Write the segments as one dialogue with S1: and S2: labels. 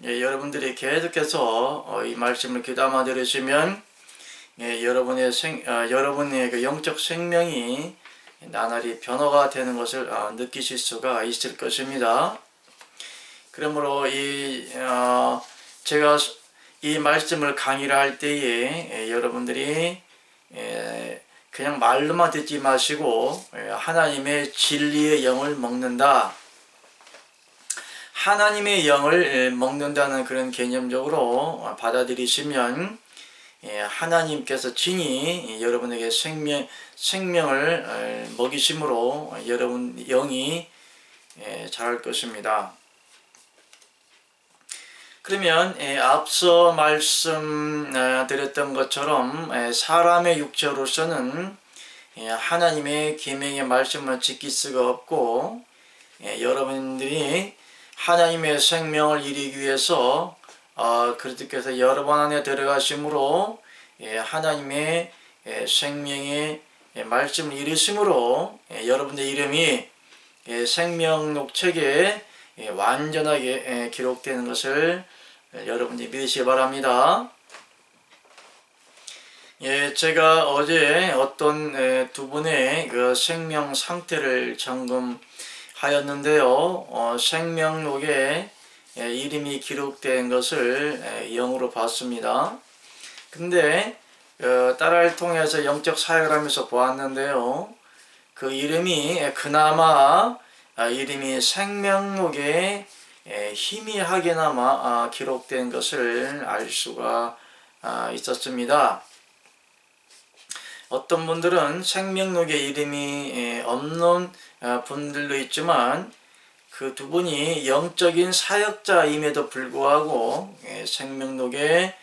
S1: 여러분들이 계속해서 이 말씀을 귀담아 들으시면 여러분의 그 영적 생명이 나날이 변화가 되는 것을 느끼실 수가 있을 것입니다. 그러므로 제가 이 말씀을 강의를 할 때에 여러분들이 그냥 말로만 듣지 마시고 하나님의 진리의 영을 먹는다. 하나님의 영을 먹는다는 그런 개념적으로 받아들이시면 하나님께서 친히 여러분에게 생명을 먹이심으로 여러분 영이 자랄 것입니다. 그러면 앞서 말씀드렸던 것처럼 사람의 육체로서는 하나님의 계명의 말씀을 지킬 수가 없고 여러분들이 하나님의 생명을 이루기 위해서 그리스도께서 여러 번 안에 들어가심으로 하나님의 생명의 말씀을 이루심으로 여러분의 이름이 생명록책에 완전하게 기록되는 것을 여러분들이 믿으시기 바랍니다. 제가 어제 어떤 두 분의 그 생명 상태를 점검하였는데요. 생명록에 이름이 기록된 것을 영으로 봤습니다. 근데 딸을 통해서 영적 사역을 하면서 보았는데요. 그 이름이 그나마 이름이 생명록에 희미하게나마 기록된 것을 알 수가 있었습니다. 어떤 분들은 생명록에 이름이 없는 분들도 있지만 그 두 분이 영적인 사역자임에도 불구하고 생명록에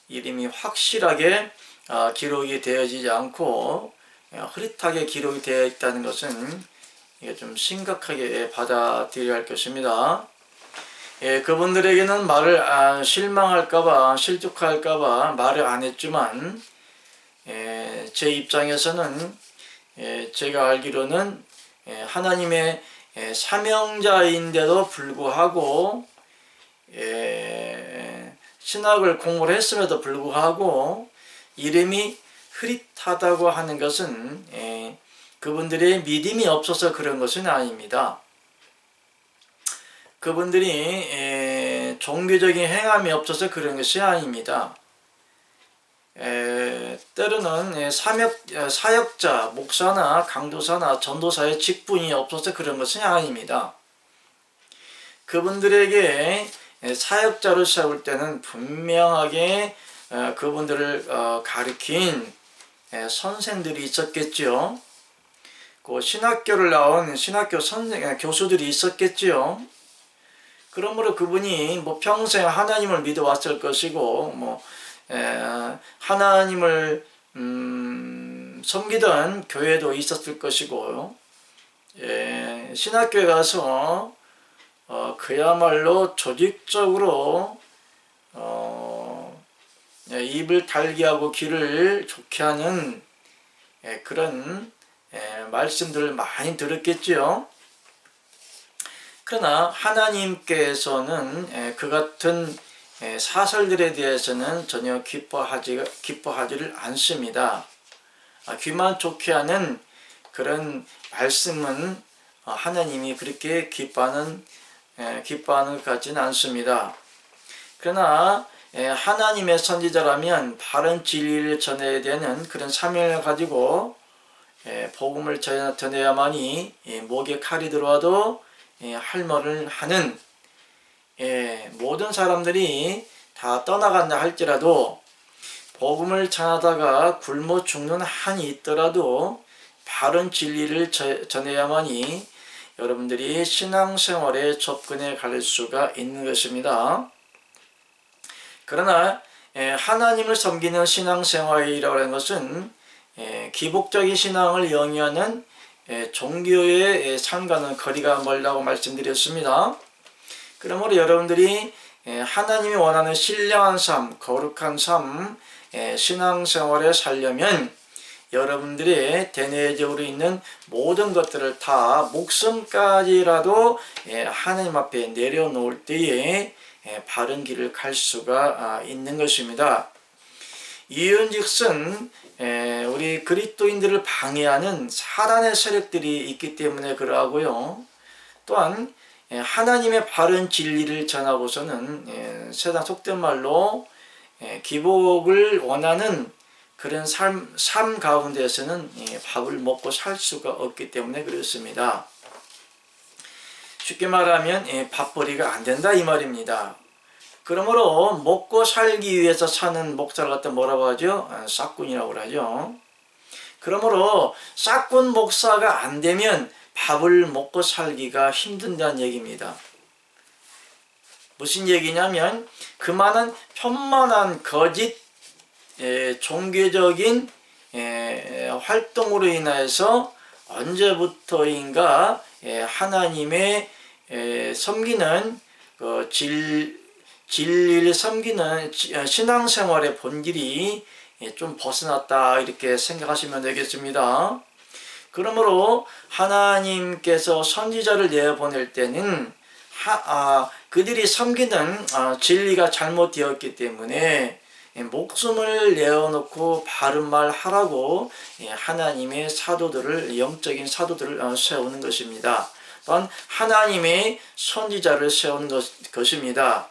S1: 이름이 확실하게 기록이 되어지지 않고 흐릿하게 기록이 되어 있다는 것은 이게 좀 심각하게 받아들여야 할 것입니다. 그분들에게는 말을 실망할까봐 실족할까봐 말을 안 했지만 제 입장에서는 제가 알기로는 하나님의 사명자인데도 불구하고 신학을 공부를 했음에도 불구하고 이름이 흐릿하다고 하는 것은 그분들의 믿음이 없어서 그런 것은 아닙니다. 그분들이 종교적인 행함이 없어서 그런 것이 아닙니다. 때로는 사역자, 목사나 강도사나 전도사의 직분이 없어서 그런 것은 아닙니다. 그분들에게 사역자로 세울 때는 분명하게 그분들을 가르친 선생들이 있었겠죠. 그 신학교를 나온 신학교 교수들이 있었겠지요. 그러므로 그분이 평생 하나님을 믿어왔을 것이고 하나님을 섬기던 교회도 있었을 것이고 신학교에 가서 그야말로 조직적으로 입을 달게 하고 귀를 좋게 하는 그런 말씀들을 많이 들었겠지요. 그러나 하나님께서는 그 같은 사설들에 대해서는 전혀 기뻐하지를 않습니다. 귀만 좋게 하는 그런 말씀은 하나님이 그렇게 기뻐하는 것 같지는 않습니다. 그러나 하나님의 선지자라면 바른 진리를 전해야 되는 그런 사명을 가지고 복음을 전해야만이 목에 칼이 들어와도 할 말을 하는 모든 사람들이 다 떠나간다 할지라도 복음을 전하다가 굶어 죽는 한이 있더라도 바른 진리를 전해야만이 여러분들이 신앙생활에 접근해 갈 수가 있는 것입니다. 그러나 하나님을 섬기는 신앙생활이라고 하는 것은 기복적인 신앙을 영위하는 종교의 삶과는 거리가 멀다고 말씀드렸습니다. 그러므로 여러분들이 하나님이 원하는 신령한 삶, 거룩한 삶, 신앙생활에 살려면 여러분들의 대내적으로 있는 모든 것들을 다 목숨까지라도 하나님 앞에 내려놓을 때에 바른 길을 갈 수가 있는 것입니다. 이윤즉슨 우리 그리스도인들을 방해하는 사단의 세력들이 있기 때문에 그러하고요. 또한 하나님의 바른 진리를 전하고서는 세상 속된 말로 기복을 원하는 그런 삶 가운데서는 밥을 먹고 살 수가 없기 때문에 그렇습니다. 쉽게 말하면 밥벌이가 안 된다 이 말입니다. 그러므로 먹고 살기 위해서 사는 목사를 갖다 뭐라고 하죠? 싹군이라고 하죠. 그러므로 싹군 목사가 안 되면 밥을 먹고 살기가 힘든다는 얘기입니다. 무슨 얘기냐면 그 많은 편만한 거짓 종교적인 활동으로 인해서 언제부터인가 하나님의 섬기는 진리를 섬기는 신앙생활의 본질이 좀 벗어났다 이렇게 생각하시면 되겠습니다. 그러므로 하나님께서 선지자를 내보낼 때는 그들이 섬기는 진리가 잘못되었기 때문에 목숨을 내어놓고 바른 말 하라고 하나님의 사도들을 영적인 사도들을 세우는 것입니다. 또한 하나님의 선지자를 세우는 것입니다.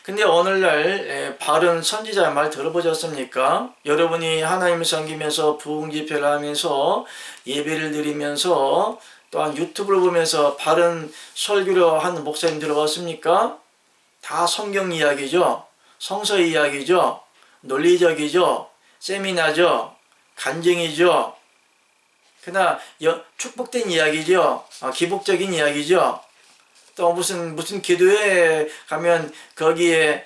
S1: 근데 오늘날 바른 선지자의 말 들어보셨습니까? 여러분이 하나님을 섬기면서 부흥 집회를 하면서 예배를 드리면서 또한 유튜브를 보면서 바른 설교를 하는 목사님 들어봤습니까? 다 성경 이야기죠. 성서 이야기죠. 논리적이죠. 세미나죠. 간증이죠. 그러나 축복된 이야기죠. 기복적인 이야기죠. 또 무슨 기도회 가면 거기에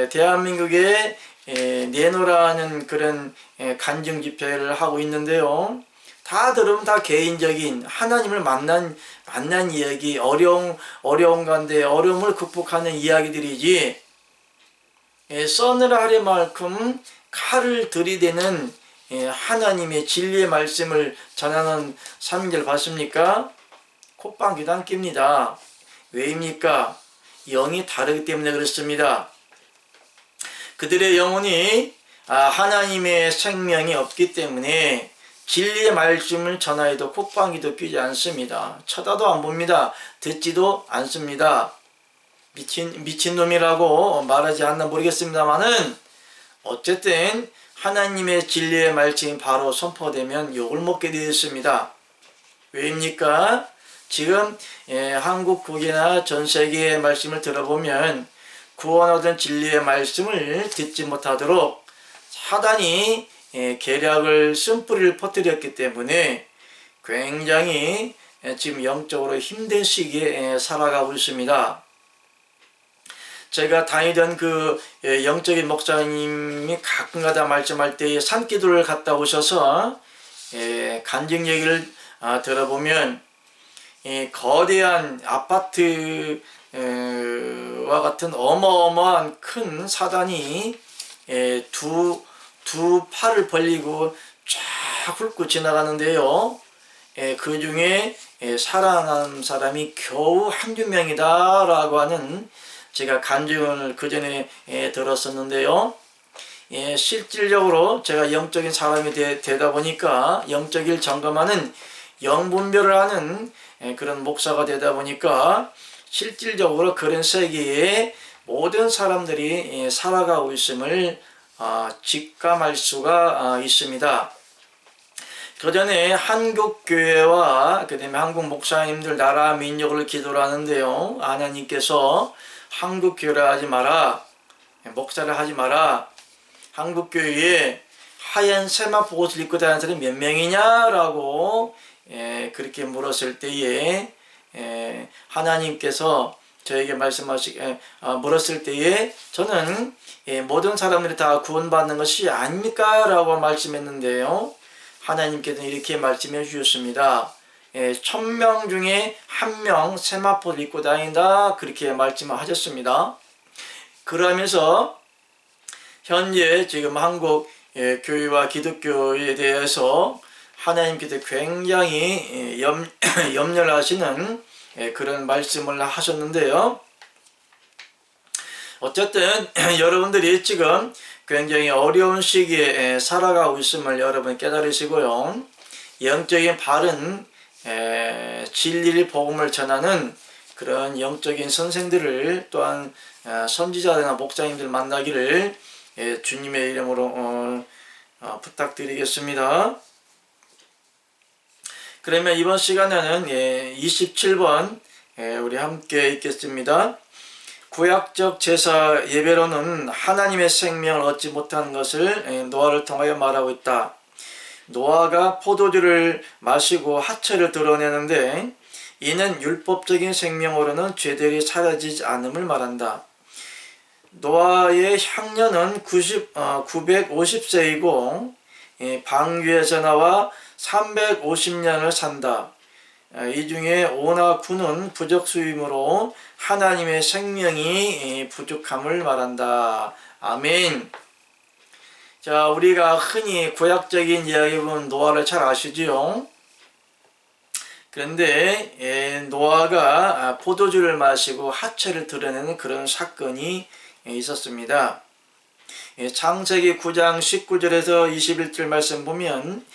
S1: 대한민국에 내노라는 그런 간증 집회를 하고 있는데요. 다 들으면 다 개인적인 하나님을 만난 이야기, 어려운 가운데 어려움을 극복하는 이야기들이지 서늘하리만큼 칼을 들이대는 하나님의 진리의 말씀을 전하는 사람들 봤습니까? 콧방귀도 안 낍니다. 왜입니까? 영이 다르기 때문에 그렇습니다. 그들의 영혼이 하나님의 생명이 없기 때문에 진리의 말씀을 전하여도 콧방귀도 뀌지 않습니다. 쳐다도 안 봅니다. 듣지도 않습니다. 미친놈이라고 말하지 않나 모르겠습니다만은 어쨌든 하나님의 진리의 말씀이 바로 선포되면 욕을 먹게 되었습니다. 왜입니까? 지금 한국 국이나 전 세계의 말씀을 들어보면 구원 얻은 진리의 말씀을 듣지 못하도록 사단이 계략을 쓴뿌리를 퍼뜨렸기 때문에 굉장히 지금 영적으로 힘든 시기에 살아가고 있습니다. 제가 다니던 그 영적인 목사님이 가끔가다 말씀할 때 산기도를 갔다 오셔서 간증 얘기를 들어보면 거대한 아파트와 같은 어마어마한 큰 사단이 두 팔을 벌리고 쫙 훑고 지나가는데요. 그 중에 살아난 사람이 겨우 한두 명이다 라고 하는 제가 간증을 그 전에 들었었는데요. 실질적으로 제가 영적인 사람이 되다 보니까 영적인 점검하는 영분별을 하는 그런 목사가 되다 보니까 실질적으로 그런 세계에 모든 사람들이 살아가고 있음을 직감할 수가 있습니다. 그 전에 한국교회와 그 다음에 한국 목사님들 나라 민족을 기도를 하는데요. 하나님께서 한국교회를 하지 마라, 목사를 하지 마라, 한국교회에 하얀 세마포 옷을 입고 다니는 사람이 몇 명이냐라고 그렇게 물었을 때에 하나님께서 저에게 물었을 때에 저는 모든 사람들이 다 구원받는 것이 아닙니까? 라고 말씀했는데요. 하나님께서는 이렇게 말씀해 주셨습니다. 1000명 중에 1명 세마포를 입고 다닌다 그렇게 말씀을 하셨습니다. 그러면서 현재 지금 한국 교회와 기독교에 대해서 하나님께서 굉장히 염려를 하시는 그런 말씀을 하셨는데요. 어쨌든 여러분들이 지금 굉장히 어려운 시기에 살아가고 있음을 여러분 깨달으시고요. 영적인 바른 진리를 복음을 전하는 그런 영적인 선생들을 또한 선지자나 목사님들 만나기를 주님의 이름으로 부탁드리겠습니다. 그러면 이번 시간에는 27번 우리 함께 읽겠습니다. 구약적 제사 예배로는 하나님의 생명을 얻지 못한 것을 노아를 통하여 말하고 있다. 노아가 포도주를 마시고 하체를 드러내는데 이는 율법적인 생명으로는 죄들이 사라지지 않음을 말한다. 노아의 향년은 950세이고 방주에서 나와 350년을 산다. 이 중에 5나 9는 부적수임으로 하나님의 생명이 부족함을 말한다. 아멘. 자, 우리가 흔히 구약적인 이야기 보면 노아를 잘 아시지요? 그런데 노아가 포도주를 마시고 하체를 드러내는 그런 사건이 있었습니다. 창세기 9장 19절에서 21절 말씀 보면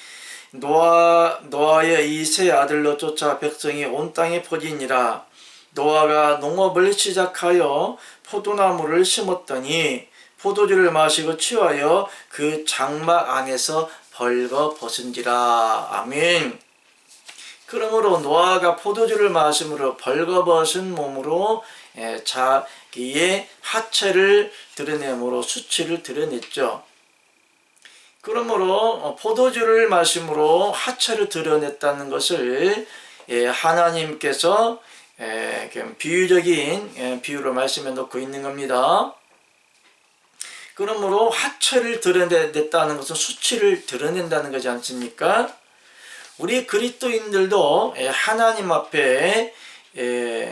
S1: 노아의 이 세 아들로 쫓아 백성이 온 땅에 퍼지니라. 노아가 농업을 시작하여 포도나무를 심었더니 포도주를 마시고 취하여 그 장막 안에서 벌거벗은지라. 아멘. 그러므로 노아가 포도주를 마심으로 벌거벗은 몸으로 자기의 하체를 드러내므로 수치를 드러냈죠. 그러므로 포도주를 마심으로 하체를 드러냈다는 것을 하나님께서 비유적인 비유로 말씀해 놓고 있는 겁니다. 그러므로 하체를 드러냈다는 것은 수치를 드러낸다는 거지 않습니까? 우리 그리스도인들도 하나님 앞에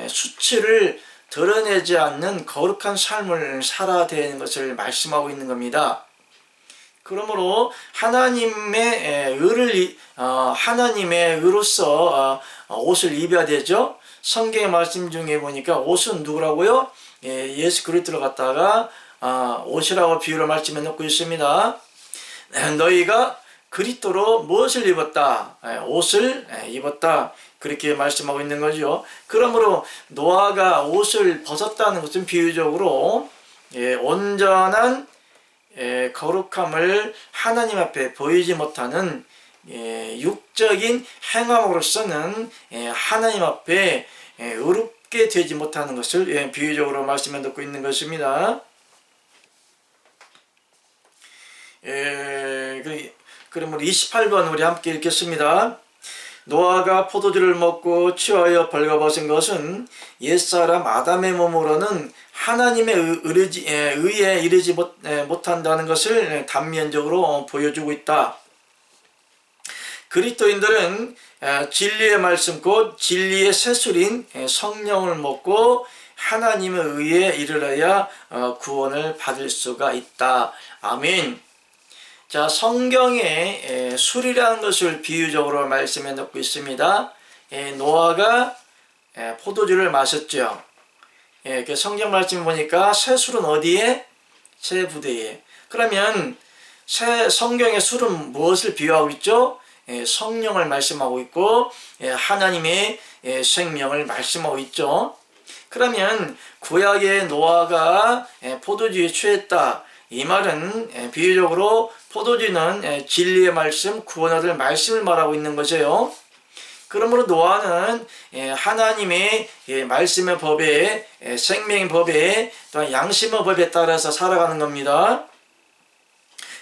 S1: 수치를 드러내지 않는 거룩한 삶을 살아야 되는 것을 말씀하고 있는 겁니다. 그러므로 하나님의 의로서 옷을 입어야 되죠. 성경의 말씀 중에 보니까 옷은 누구라고요? 예수 그리스도를 갖다가 옷이라고 비유로 말씀해 놓고 있습니다. 너희가 그리스도로 무엇을 입었다? 옷을 입었다. 그렇게 말씀하고 있는 거죠. 그러므로 노아가 옷을 벗었다는 것은 비유적으로 온전한 거룩함을 하나님 앞에 보이지 못하는 육적인 행함으로서는 하나님 앞에 의롭게 되지 못하는 것을 비유적으로 말씀해 놓고 있는 것입니다. 그러면 28번 우리 함께 읽겠습니다. 노아가 포도주를 먹고 취하여 벌거벗은 것은 옛사람 아담의 몸으로는 하나님의 의에 이르지 못한다는 것을 단면적으로 보여주고 있다. 그리스도인들은 진리의 말씀 곧 진리의 세술인 성령을 먹고 하나님의 의에 이르러야 구원을 받을 수가 있다. 아멘. 자, 성경에 술이라는 것을 비유적으로 말씀해 놓고 있습니다. 노아가 포도주를 마셨죠. 그 성경 말씀 보니까 새 술은 어디에? 새 부대에. 그러면 성경의 술은 무엇을 비유하고 있죠? 성령을 말씀하고 있고 하나님의 생명을 말씀하고 있죠. 그러면 구약의 노아가 포도주에 취했다. 이 말은 비유적으로 포도주는 진리의 말씀, 구원 얻을 말씀을 말하고 있는 거죠. 그러므로 노아는 하나님의 말씀의 법에, 생명의 법에, 또한 양심의 법에 따라서 살아가는 겁니다.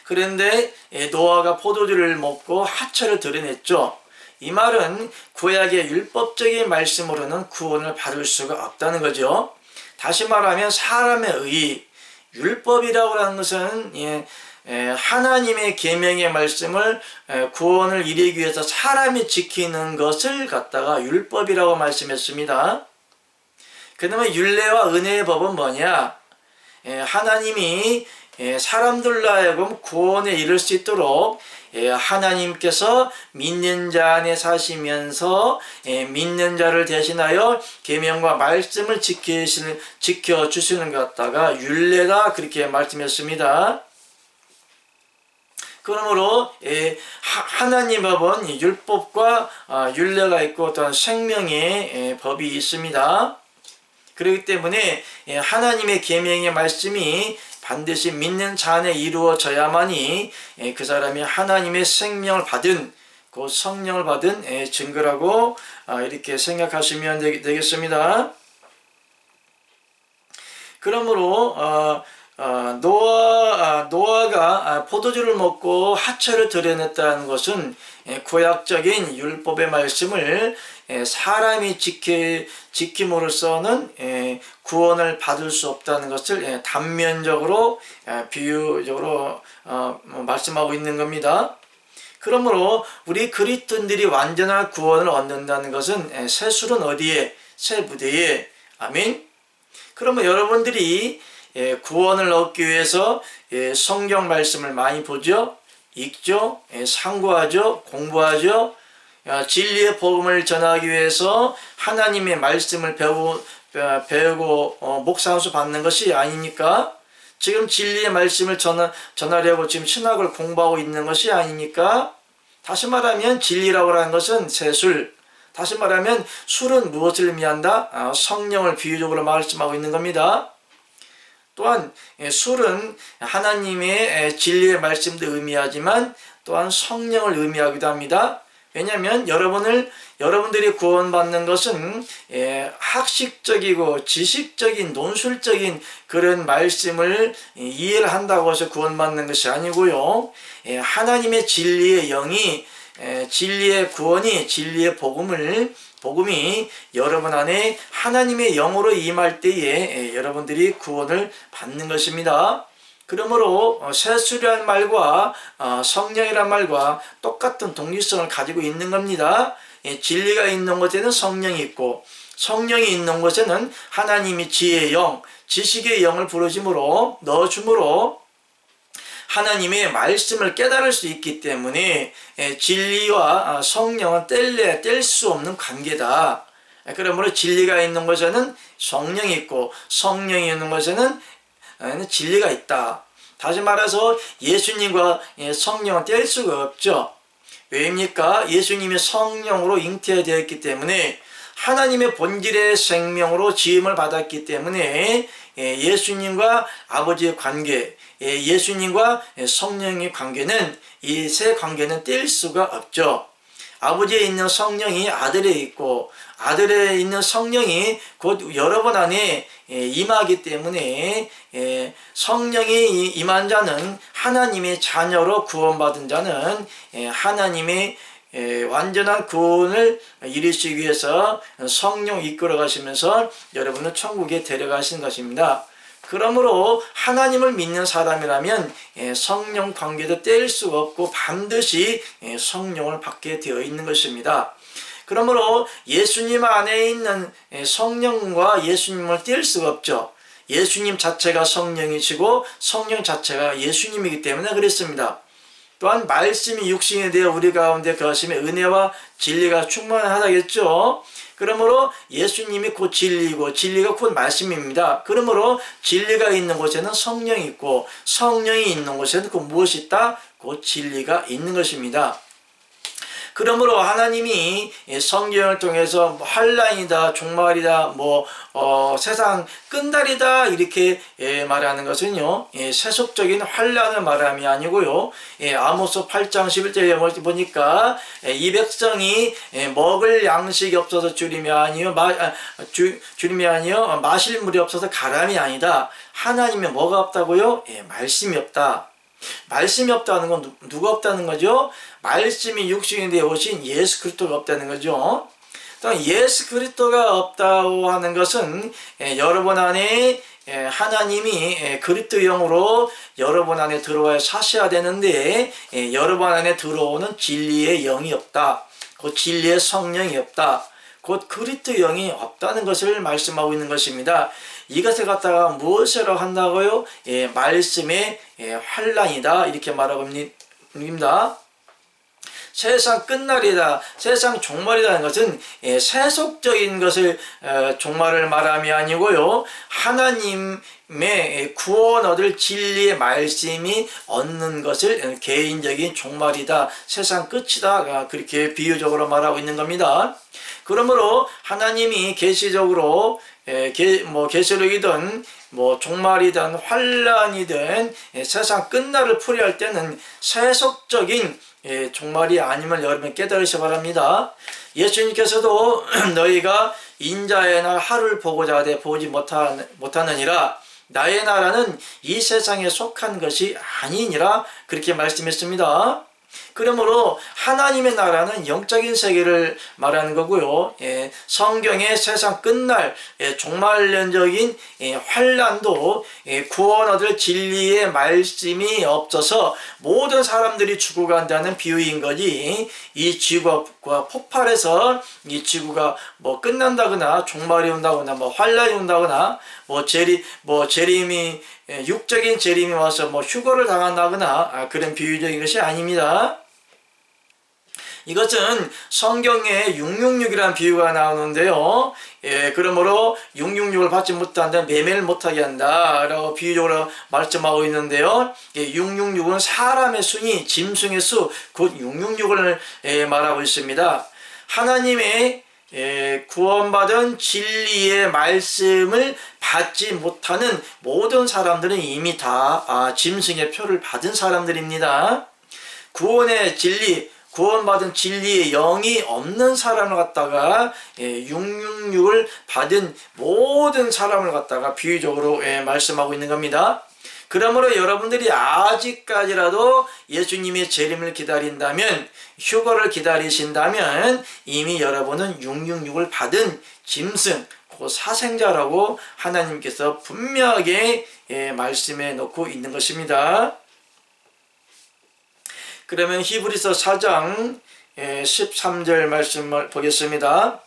S1: 그런데 노아가 포도주를 먹고 하체를 드러냈죠. 이 말은 구약의 율법적인 말씀으로는 구원을 받을 수가 없다는 거죠. 다시 말하면 사람의 의, 율법이라고 하는 것은 하나님의 계명의 말씀을 구원을 이루기 위해서 사람이 지키는 것을 갖다가 율법이라고 말씀했습니다. 그러면 율례와 은혜의 법은 뭐냐? 하나님이 사람들로 하여금 구원에 이를 수 있도록 하나님께서 믿는 자 안에 사시면서 믿는 자를 대신하여 계명과 말씀을 지켜주시는 것 같다가 율례다 그렇게 말씀했습니다. 그러므로 하나님 법은 율법과 율례가 있고 또한 생명의 법이 있습니다. 그렇기 때문에 하나님의 계명의 말씀이 반드시 믿는 자 안에 이루어져야만이 그 사람이 하나님의 생명을 받은 그 성령을 받은 증거라고 이렇게 생각하시면 되겠습니다. 그러므로 노아가 포도주를 먹고 하체를 드러냈다는 것은 구약적인 율법의 말씀을 사람이 지킴으로써는 구원을 받을 수 없다는 것을 단면적으로 비유적으로 말씀하고 있는 겁니다. 그러므로 우리 그리스도인들이 완전한 구원을 얻는다는 것은 새 술은 어디에? 새 부대에. 아멘. 그러면 여러분들이 구원을 얻기 위해서 성경 말씀을 많이 보죠, 읽죠, 상고하죠, 공부하죠. 진리의 복음을 전하기 위해서 하나님의 말씀을 배우고 목사함수 받는 것이 아닙니까? 지금 진리의 말씀을 전하려고 지금 신학을 공부하고 있는 것이 아닙니까? 다시 말하면 진리라고 하는 것은 새술. 다시 말하면 술은 무엇을 의미한다? 성령을 비유적으로 말씀하고 있는 겁니다. 또한 술은 하나님의 진리의 말씀도 의미하지만 또한 성령을 의미하기도 합니다. 왜냐하면 여러분들이 구원받는 것은 학식적이고 지식적인 논술적인 그런 말씀을 이해를 한다고 해서 구원받는 것이 아니고요. 하나님의 진리의 영이 진리의 구원이 진리의 복음이 여러분 안에 하나님의 영으로 임할 때에 여러분들이 구원을 받는 것입니다. 그러므로 세술이라는 말과 성령이라는 말과 똑같은 동일성을 가지고 있는 겁니다. 진리가 있는 곳에는 성령이 있고 성령이 있는 곳에는 하나님이 지혜의 영, 지식의 영을 넣어줌으로 하나님의 말씀을 깨달을 수 있기 때문에 진리와 성령은 뗄 수 없는 관계다. 그러므로 진리가 있는 곳에는 성령이 있고 성령이 있는 곳에는 진리가 있다. 다시 말해서 예수님과 성령은 뗄 수가 없죠. 왜입니까? 예수님이 성령으로 잉태되어 있기 때문에 하나님의 본질의 생명으로 지음을 받았기 때문에 예수님과 아버지의 관계, 예수님과 성령의 관계는 이 세 관계는 뗄 수가 없죠. 아버지에 있는 성령이 아들에 있고 아들에 있는 성령이 곧 여러분 안에 임하기 때문에 성령이 임한 자는 하나님의 자녀로 구원받은 자는 하나님의 완전한 구원을 이루시기 위해서 성령 이끌어 가시면서 여러분을 천국에 데려가시는 것입니다. 그러므로 하나님을 믿는 사람이라면 성령 관계도 뗄 수가 없고 반드시 성령을 받게 되어 있는 것입니다. 그러므로 예수님 안에 있는 성령과 예수님을 뗄 수가 없죠. 예수님 자체가 성령이시고 성령 자체가 예수님이기 때문에 그랬습니다. 또한 말씀이 육신이 되어 우리 가운데 거하심에 은혜와 진리가 충만하다겠죠. 그러므로 예수님이 곧 진리고 진리가 곧 말씀입니다. 그러므로 진리가 있는 곳에는 성령이 있고 성령이 있는 곳에는 그 무엇이 있다? 곧 진리가 있는 것입니다. 그러므로 하나님이 성경을 통해서 환난이다, 종말이다, 세상 끝날이다 이렇게 말하는 것은요, 세속적인 환난을 말함이 아니고요. 아모스 8장 11절에 보니까 이 백성이 먹을 양식이 없어서 줄임이 아니요 마실 물이 없어서 가람이 아니다. 하나님의 뭐가 없다고요? 말씀이 없다. 말씀이 없다는 건 누가 없다는 거죠? 말씀이 육신이 되어 오신 예수 그리스도가 없다는 거죠. 또 예수 그리스도가 없다고 하는 것은 여러분 안에 하나님이 그리스도 영으로 여러분 안에 들어와야 사셔야 되는데 여러분 안에 들어오는 진리의 영이 없다. 그 진리의 성령이 없다. 곧 그리스도 영이 없다는 것을 말씀하고 있는 것입니다. 이것을 갖다가 무엇이라고 한다고요? 말씀의 환란이다 이렇게 말하고 있습니다. 세상 끝날이다, 세상 종말이라는 것은 세속적인 것을 종말을 말함이 아니고요, 하나님의 구원 얻을 진리의 말씀이 얻는 것을 개인적인 종말이다, 세상 끝이다, 그렇게 비유적으로 말하고 있는 겁니다. 그러므로 하나님이 계시적으로 계시록이든 종말이든 환란이든 세상 끝날을 풀이할 때는 세속적인 종말이 아님을 여러분 깨달으시 바랍니다. 예수님께서도 너희가 인자의 날 하루를 보고자 하되 보지 못하느니라, 나의 나라는 이 세상에 속한 것이 아니니라 그렇게 말씀했습니다. 그러므로 하나님의 나라는 영적인 세계를 말하는 거고요. 성경의 세상 끝날 종말론적인 환란도 구원 얻을 진리의 말씀이 없어서 모든 사람들이 죽어간다는 비유인 거지, 이 지구가 폭발해서 이 지구가 끝난다거나 종말이 온다거나 환란이 온다거나 재림이 육적인 재림이 와서 휴거를 당한다거나 그런 비유적인 것이 아닙니다. 이것은 성경에 666이라는 비유가 나오는데요. 그러므로 666을 받지 못한다면 매매를 못하게 한다 라고 비유적으로 말씀하고 있는데요. 666은 사람의 순위, 짐승의 수, 곧 666을 말하고 있습니다. 하나님의 구원받은 진리의 말씀을 받지 못하는 모든 사람들은 이미 다 짐승의 표를 받은 사람들입니다. 구원의 진리, 구원받은 진리의 영이 없는 사람을 갖다가 666을 받은 모든 사람을 갖다가 비유적으로 말씀하고 있는 겁니다. 그러므로 여러분들이 아직까지라도 예수님의 재림을 기다린다면, 휴거를 기다리신다면 이미 여러분은 666을 받은 짐승, 그 사생자라고 하나님께서 분명하게 말씀해 놓고 있는 것입니다. 그러면 히브리서 4장 13절 말씀을 보겠습니다.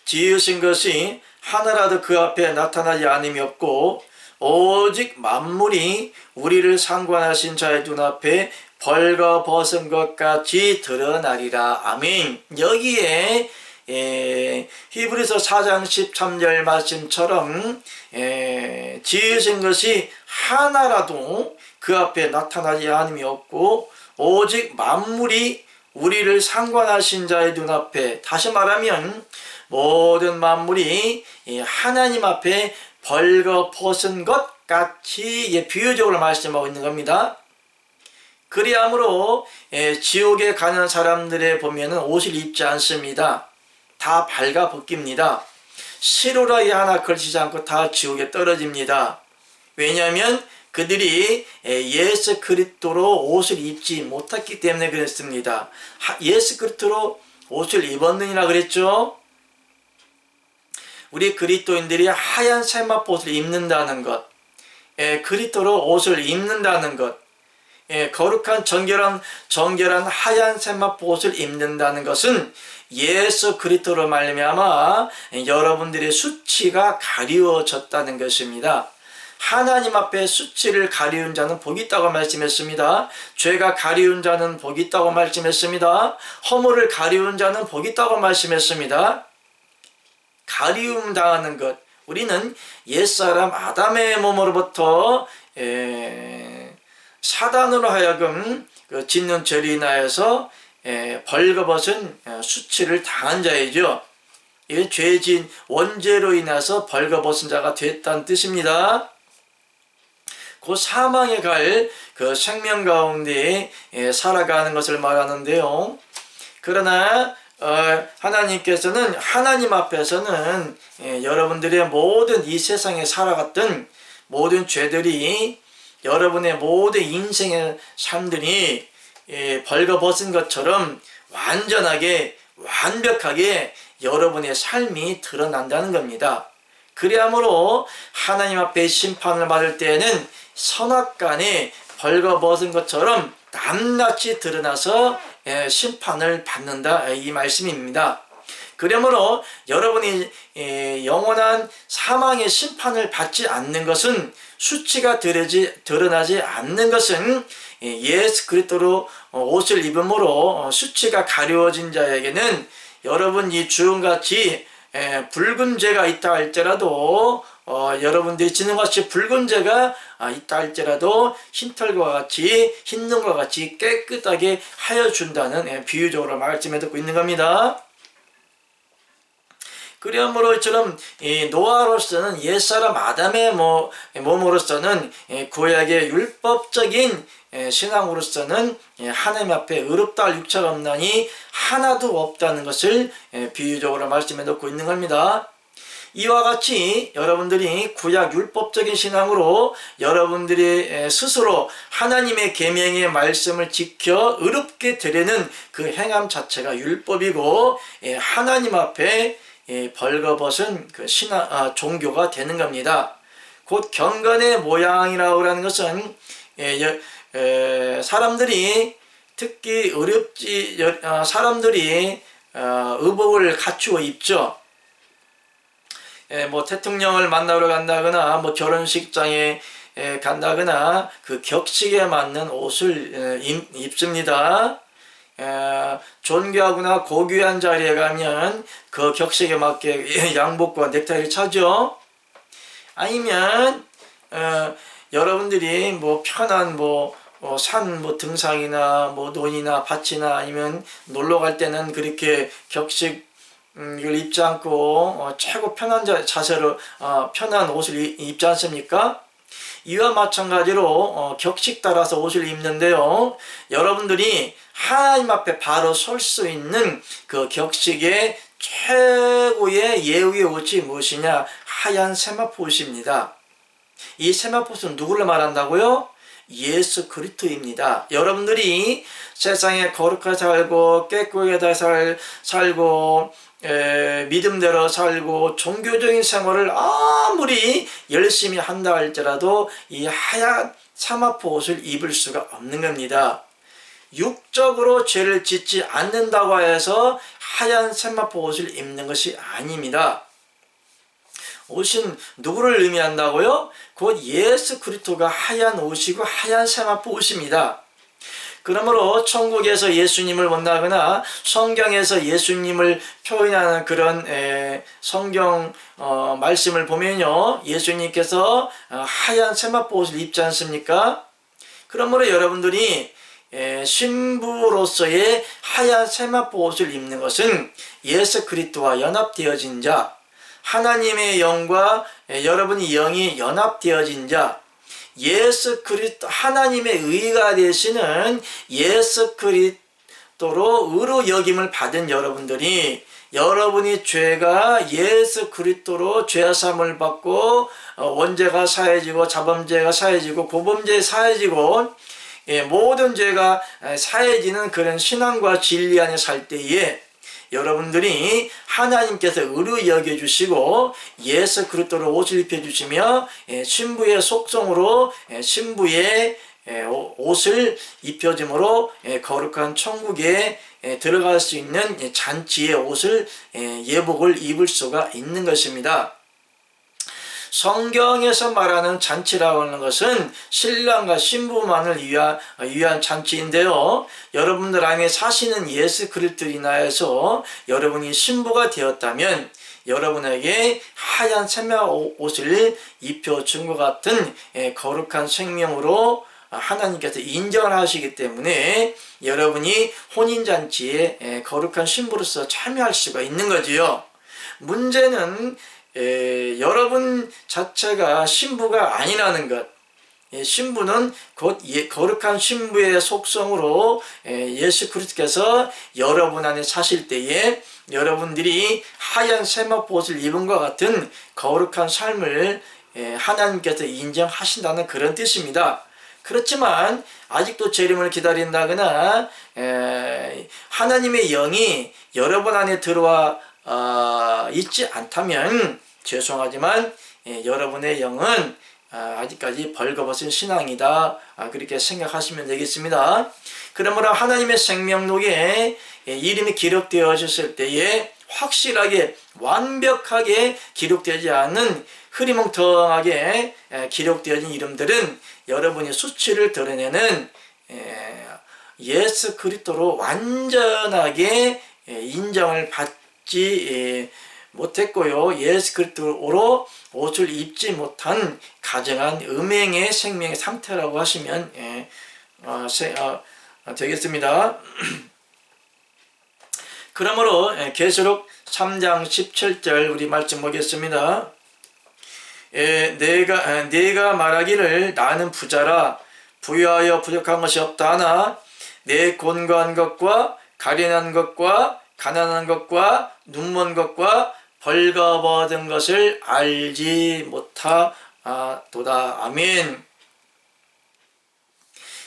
S1: 지으신 것이 하나라도 그 앞에 나타나지 않음이 없고 오직 만물이 우리를 상관하신 자의 눈앞에 벌거벗은 것 같이 드러나리라. 아멘. 여기에 히브리서 4장 13절 말씀처럼 지으신 것이 하나라도 그 앞에 나타나지 않음이 없고 오직 만물이 우리를 상관하신 자의 눈앞에, 다시 말하면 모든 만물이 하나님 앞에 벌거벗은 것 같이 비유적으로 말씀하고 있는 겁니다. 그리하므로 지옥에 가는 사람들에 보면은 옷을 입지 않습니다. 다 발가벗깁니다. 실오라기 하나 걸치지 않고 다 지옥에 떨어집니다. 왜냐하면 그들이 예수 그리스도로 옷을 입지 못했기 때문에 그랬습니다. 예수 그리스도로 옷을 입었느니라 그랬죠. 우리 그리스도인들이 하얀 세마포 옷을 입는다는 것, 그리스도로 옷을 입는다는 것, 거룩한 정결한 하얀 세마포 옷을 입는다는 것은 예수 그리스도로 말미암아 여러분들의 수치가 가리워졌다는 것입니다. 하나님 앞에 수치를 가리운 자는 복이 있다고 말씀했습니다. 죄가 가리운 자는 복이 있다고 말씀했습니다. 허물을 가리운 자는 복이 있다고 말씀했습니다. 가리움 당하는 것, 우리는 옛사람 아담의 몸으로부터 사단으로 하여금 짓는 죄로 인하여서 벌거벗은 수치를 당한 자이죠. 이게 죄진 원죄로 인해서 벌거벗은 자가 됐다는 뜻입니다. 그 사망에 갈 그 생명 가운데 살아가는 것을 말하는데요. 그러나 하나님께서는, 하나님 앞에서는 여러분들의 모든 이 세상에 살아갔던 모든 죄들이, 여러분의 모든 인생의 삶들이 벌거벗은 것처럼 완전하게 완벽하게 여러분의 삶이 드러난다는 겁니다. 그리하므로 하나님 앞에 심판을 받을 때에는 선악간에 벌거벗은 것처럼 낱낱이 드러나서 심판을 받는다, 이 말씀입니다. 그러므로 여러분이 영원한 사망의 심판을 받지 않는 것은, 수치가 드러나지 않는 것은 예수 그리스도로 옷을 입음으로 수치가 가려워진 자에게는, 여러분 이 주음같이 붉은 죄가 있다 할지라도 여러분들이 지는 것이 붉은 죄가 있다 할지라도 흰털과 같이, 흰눈과 같이 깨끗하게 하여 준다는 비유적으로 말씀해 듣고 있는 겁니다. 그러므로 이처럼 노아로서는, 옛사람 아담의 몸으로서는, 구약의 율법적인 신앙으로서는 하나님 앞에 의롭다 할 육체가 없나니 하나도 없다는 것을 비유적으로 말씀해 놓고 있는 겁니다. 이와 같이 여러분들이 구약 율법적인 신앙으로 여러분들이 스스로 하나님의 계명의 말씀을 지켜 의롭게 되려는 그 행함 자체가 율법이고, 하나님 앞에 벌거벗은 그 종교가 되는 겁니다. 곧 경건의 모양이라고 하는 것은 사람들이, 특히 사람들이 의복을 갖추어 입죠. 대통령을 만나러 간다거나 결혼식장에 간다거나 그 격식에 맞는 옷을 입습니다. 존귀하거나 고귀한 자리에 가면 그 격식에 맞게 양복과 넥타이를 차죠. 아니면 여러분들이 편한 산 등산이나 논이나 밭이나 아니면 놀러 갈 때는 그렇게 격식 이걸 입지 않고 최고 편한 자세로 편한 옷을 입지 않습니까? 이와 마찬가지로 격식 따라서 옷을 입는데요, 여러분들이 하나님 앞에 바로 설 수 있는 그 격식의 최고의 예우의 옷이 무엇이냐? 하얀 세마포 옷입니다. 이 세마포 옷은 누구를 말한다고요? 예수 그리스도입니다. 여러분들이 세상에 거룩하게 살고 깨끗하게 살고 믿음대로 살고 종교적인 생활을 아무리 열심히 한다 할지라도 이 하얀 사마포 옷을 입을 수가 없는 겁니다. 육적으로 죄를 짓지 않는다고 해서 하얀 세마포 옷을 입는 것이 아닙니다. 옷은 누구를 의미한다고요? 곧 예수 그리스도가 하얀 옷이고 하얀 세마포 옷입니다. 그러므로 천국에서 예수님을 만나거나 성경에서 예수님을 표현하는 그런 성경 말씀을 보면요, 예수님께서 하얀 세마포 옷을 입지 않습니까? 그러므로 여러분들이 신부로서의 하얀 세마포 옷을 입는 것은 예수 그리스도와 연합되어진 자, 하나님의 영과 여러분의 영이 연합되어진 자, 예수 그리스도, 하나님의 의가 되시는 예수 그리스도로 의로 여김을 받은 여러분들이, 여러분이 죄가 예수 그리스도로 죄사함을 받고 원죄가 사해지고 자범죄가 사해지고 고범죄가 사해지고 모든 죄가 사해지는 그런 신앙과 진리 안에 살 때에 여러분들이 하나님께서 의로 여겨주시고 예수 그리스도로 옷을 입혀주시며 신부의 속성으로 신부의 옷을 입혀줌으로 거룩한 천국에 들어갈 수 있는 잔치의 옷을, 예복을 입을 수가 있는 것입니다. 성경에서 말하는 잔치라고 하는 것은 신랑과 신부만을 위한 잔치인데요, 여러분들 안에 사시는 예수 그리스도로 인하여서 여러분이 신부가 되었다면 여러분에게 하얀 세마옷을 입혀준 것 같은 거룩한 생명으로 하나님께서 인정을 하시기 때문에 여러분이 혼인잔치에 거룩한 신부로서 참여할 수가 있는 거지요. 문제는 여러분 자체가 신부가 아니라는 것. 신부는 곧 거룩한 신부의 속성으로 예수 그리스도께서 여러분 안에 사실 때에 여러분들이 하얀 세마포 옷을 입은 것 같은 거룩한 삶을 하나님께서 인정하신다는 그런 뜻입니다. 그렇지만 아직도 재림을 기다린다거나 하나님의 영이 여러분 안에 들어와 있지 않다면 죄송하지만 여러분의 영은 아직까지 벌거벗은 신앙이다. 그렇게 생각하시면 되겠습니다. 그러므로 하나님의 생명록에 이름이 기록되어졌을 때에 확실하게 완벽하게 기록되지 않은 흐리멍텅하게 기록되어진 이름들은 여러분의 수치를 드러내는 예수 그리스도로 완전하게 인정을 받지 못했고요. 예수 그리스도로 옷을 입지 못한 가정한 음행의 생명의 상태라고 하시면 되겠습니다. 그러므로 계시록 3장 17절 우리 말씀 보겠습니다. 내가 말하기를 나는 부자라 부유하여 부족한 것이 없다 하나 내 곤고한 것과 가련한 것과 가난한 것과 눈먼 것과 벌거벗은 것을 알지 못하도다. 아멘.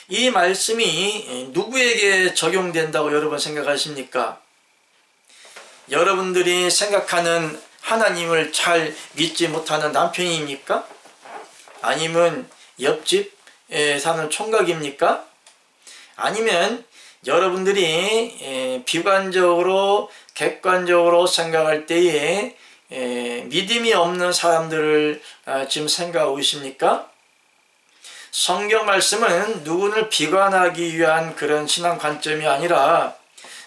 S1: 이 말씀이 누구에게 적용된다고 여러분 생각하십니까? 여러분들이 생각하는 하나님을 잘 믿지 못하는 남편입니까? 아니면 옆집에 사는 총각입니까? 아니면 여러분들이 비관적으로 객관적으로 생각할 때에 믿음이 없는 사람들을 지금 생각하고 계십니까? 성경 말씀은 누구를 비관하기 위한 그런 신앙 관점이 아니라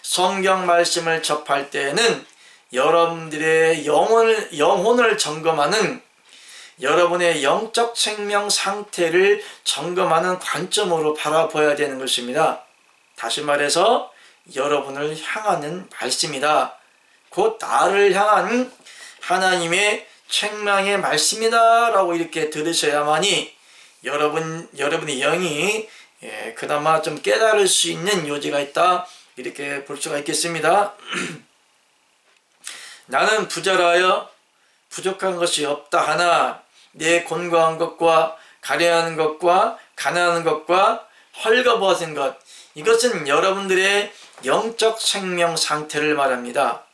S1: 성경 말씀을 접할 때에는 여러분들의 영혼을 점검하는 여러분의 영적 생명 상태를 점검하는 관점으로 바라봐야 되는 것입니다. 다시 말해서 여러분을 향하는 말씀이다. 곧 나를 향한 하나님의 책망의 말씀이다 라고 이렇게 들으셔야만이 여러분의 영이 그나마 좀 깨달을 수 있는 요지가 있다 이렇게 볼 수가 있겠습니다. 나는 부자라여 부족한 것이 없다 하나 내 곤고한 것과 가련한 것과 가난한 것과 헐거벗은 것 이것은 여러분들의 영적 생명 상태를 말합니다.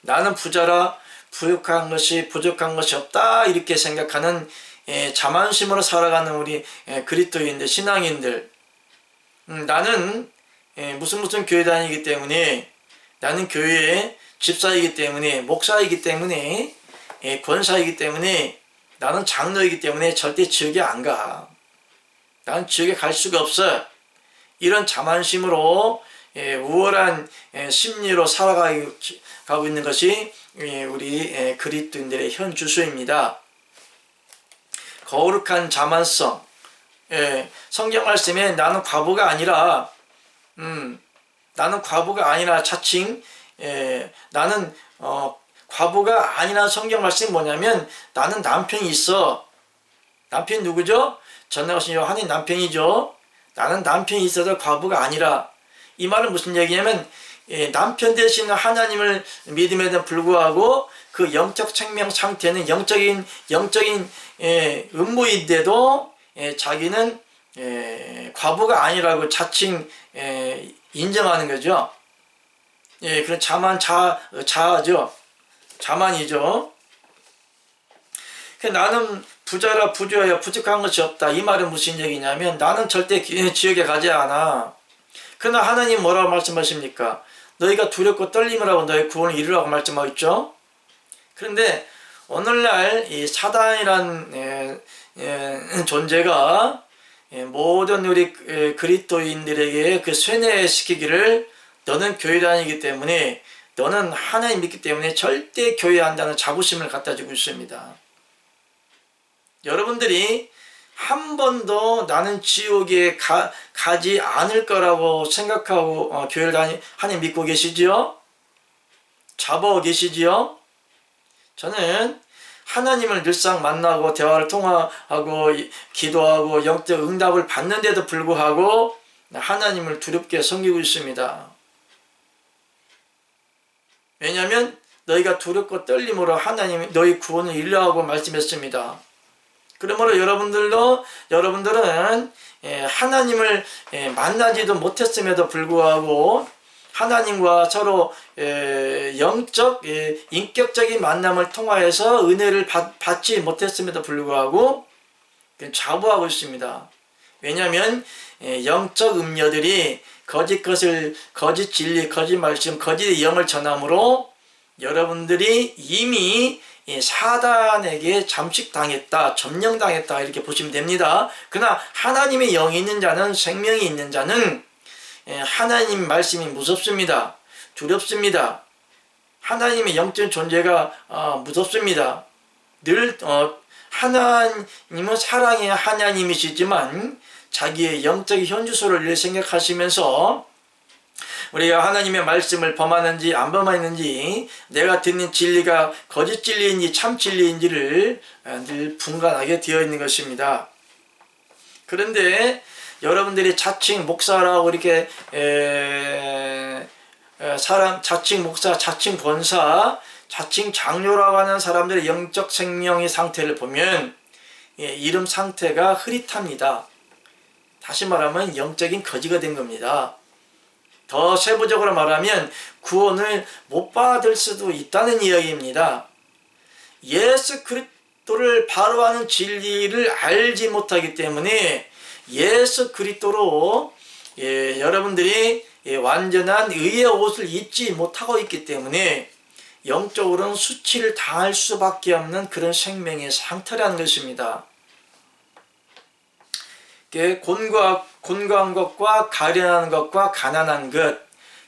S1: 나는 부자라 부족한 것이 없다 이렇게 생각하는 자만심으로 살아가는 우리 그리스도인들 신앙인들 나는 무슨 교회 다니기 때문에 나는 교회의 집사이기 때문에 목사이기 때문에 권사이기 때문에 나는 장로이기 때문에 절대 지옥에 안 가. 나는 지옥에 갈 수가 없어. 이런 자만심으로 우월한 심리로 살아가고 있는 것이 우리 그리스도인들의 현 주소입니다. 거룩한 자만성. 성경 말씀에 나는 과부가 아니라 자칭 나는 과부가 아니라 성경 말씀이 뭐냐면 나는 남편이 있어. 남편이 누구죠? 전능하신 여호와의 남편이죠. 나는 남편이 있어서 과부가 아니라 이 말은 무슨 얘기냐면 남편 되시는 하나님을 믿음에도 불구하고 그 영적 생명 상태는 영적인 음모인데도 자기는 과부가 아니라고 자칭 인정하는 거죠. 그런 자아죠. 자만이죠. 나는 부자라 부주하여 부족한 것이 없다. 이 말은 무슨 얘기냐면 나는 절대 지옥에 가지 않아. 그러나 하나님 뭐라고 말씀하십니까? 너희가 두렵고 떨림을 하고 너희 구원을 이루라고 말씀하고 있죠. 그런데 오늘날 이 사단이란 존재가 모든 우리 그리스도인들에게 그 쇠뇌시키기를 너는 교회 다니기 때문에 너는 하나님 믿기 때문에 절대 교회 한다는 자부심을 갖다 주고 있습니다. 여러분들이 한 번도 나는 지옥에 가지 않을 거라고 생각하고 교회를 하나님 믿고 계시지요? 자부하고 계시지요? 저는 하나님을 늘상 만나고 대화를 통화하고 기도하고 영적 응답을 받는데도 불구하고 하나님을 두렵게 섬기고 있습니다. 왜냐하면 너희가 두렵고 떨림으로 하나님이 너희 구원을 이루라고 말씀했습니다. 그러므로 여러분들은 하나님을 만나지도 못했음에도 불구하고 하나님과 서로 영적 인격적인 만남을 통하여서 은혜를 받지 못했음에도 불구하고 자부하고 있습니다. 왜냐하면 영적 음녀들이 거짓 것을, 거짓 진리, 거짓 말씀, 거짓의 영을 전함으로 여러분들이 이미 사단에게 잠식당했다, 점령당했다 이렇게 보시면 됩니다. 그러나 하나님의 영이 있는 자는, 생명이 있는 자는 하나님 말씀이 무섭습니다. 두렵습니다. 하나님의 영적 존재가 무섭습니다. 늘 하나님은 사랑의 하나님이시지만 자기의 영적 현주소를 늘 생각하시면서 우리가 하나님의 말씀을 범하는지 안 범하는지, 내가 듣는 진리가 거짓 진리인지 참 진리인지를 늘 분간하게 되어 있는 것입니다. 그런데 여러분들이 자칭 목사라고 이렇게 자칭 목사, 자칭 권사, 자칭 장로라고 하는 사람들의 영적 생명의 상태를 보면 이름 상태가 흐릿합니다. 다시 말하면 영적인 거지가 된 겁니다. 더 세부적으로 말하면 구원을 못 받을 수도 있다는 이야기입니다. 예수 그리스도를 바로 아는 진리를 알지 못하기 때문에 예수 그리스도로 여러분들이 완전한 의의 옷을 입지 못하고 있기 때문에 영적으로는 수치를 당할 수밖에 없는 그런 생명의 상태라는 것입니다. 곤고한 것과 가련한 것과 가난한 것,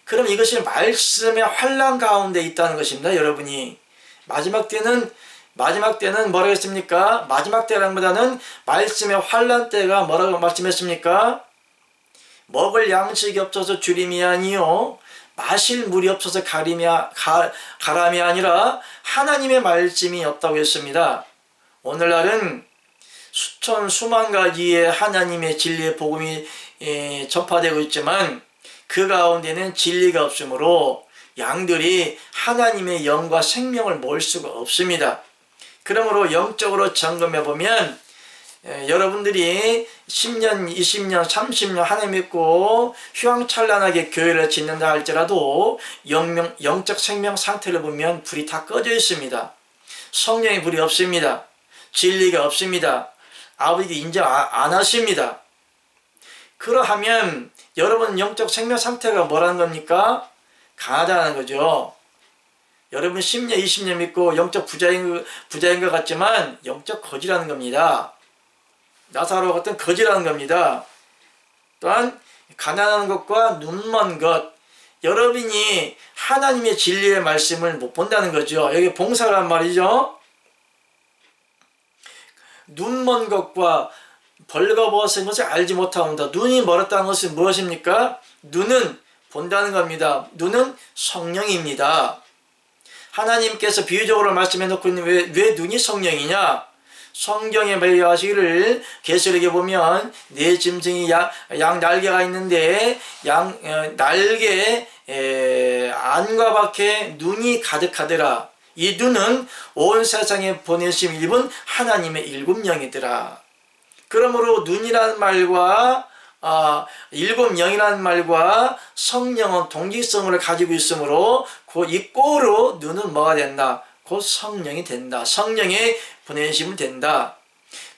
S1: 그럼 이것이 말씀의 환난 가운데 있다는 것입니다. 여러분이 마지막 때는 뭐라고 했습니까? 마지막 때라기보다는 말씀의 환난 때가 뭐라고 말씀했습니까? 먹을 양식이 없어서 주림이 아니요 마실 물이 없어서 가람이 아니라 하나님의 말씀이 없다고 했습니다. 오늘날은 수천 수만 가지의 하나님의 진리의 복음이 전파되고 있지만 그 가운데는 진리가 없으므로 양들이 하나님의 영과 생명을 모을 수가 없습니다. 그러므로 영적으로 점검해 보면 여러분들이 10년, 20년, 30년 하나님 믿고 휘황찬란하게 교회를 짓는다 할지라도 영적 생명 상태를 보면 불이 다 꺼져 있습니다. 성령의 불이 없습니다. 진리가 없습니다. 아버지가 인정 안 하십니다. 그러하면 여러분 영적 생명 상태가 뭐라는 겁니까? 강하다는 거죠. 여러분 10년, 20년 믿고 영적 부자인 것 같지만 영적 거지라는 겁니다. 나사로 같은 거지라는 겁니다. 또한 가난한 것과 눈먼 것, 여러분이 하나님의 진리의 말씀을 못 본다는 거죠. 여기 봉사란 말이죠. 눈먼 것과 벌거벗은 것을 알지 못한다. 눈이 멀었다는 것은 무엇입니까? 눈은 본다는 겁니다. 눈은 성령입니다. 하나님께서 비유적으로 말씀해 놓고 있는 왜 눈이 성령이냐? 성경에 말하시기를 계시록에 보면 네 짐승이 양 날개가 있는데 날개 안과 밖에 눈이 가득하더라. 이 눈은 온 세상에 보내심 입은 하나님의 일곱 영이더라. 그러므로 눈이라는 말과 일곱 영이라는 말과 성령은 동질성을 가지고 있으므로 이 꼴로 눈은 뭐가 된다? 곧 성령이 된다. 성령의 보내심이 된다.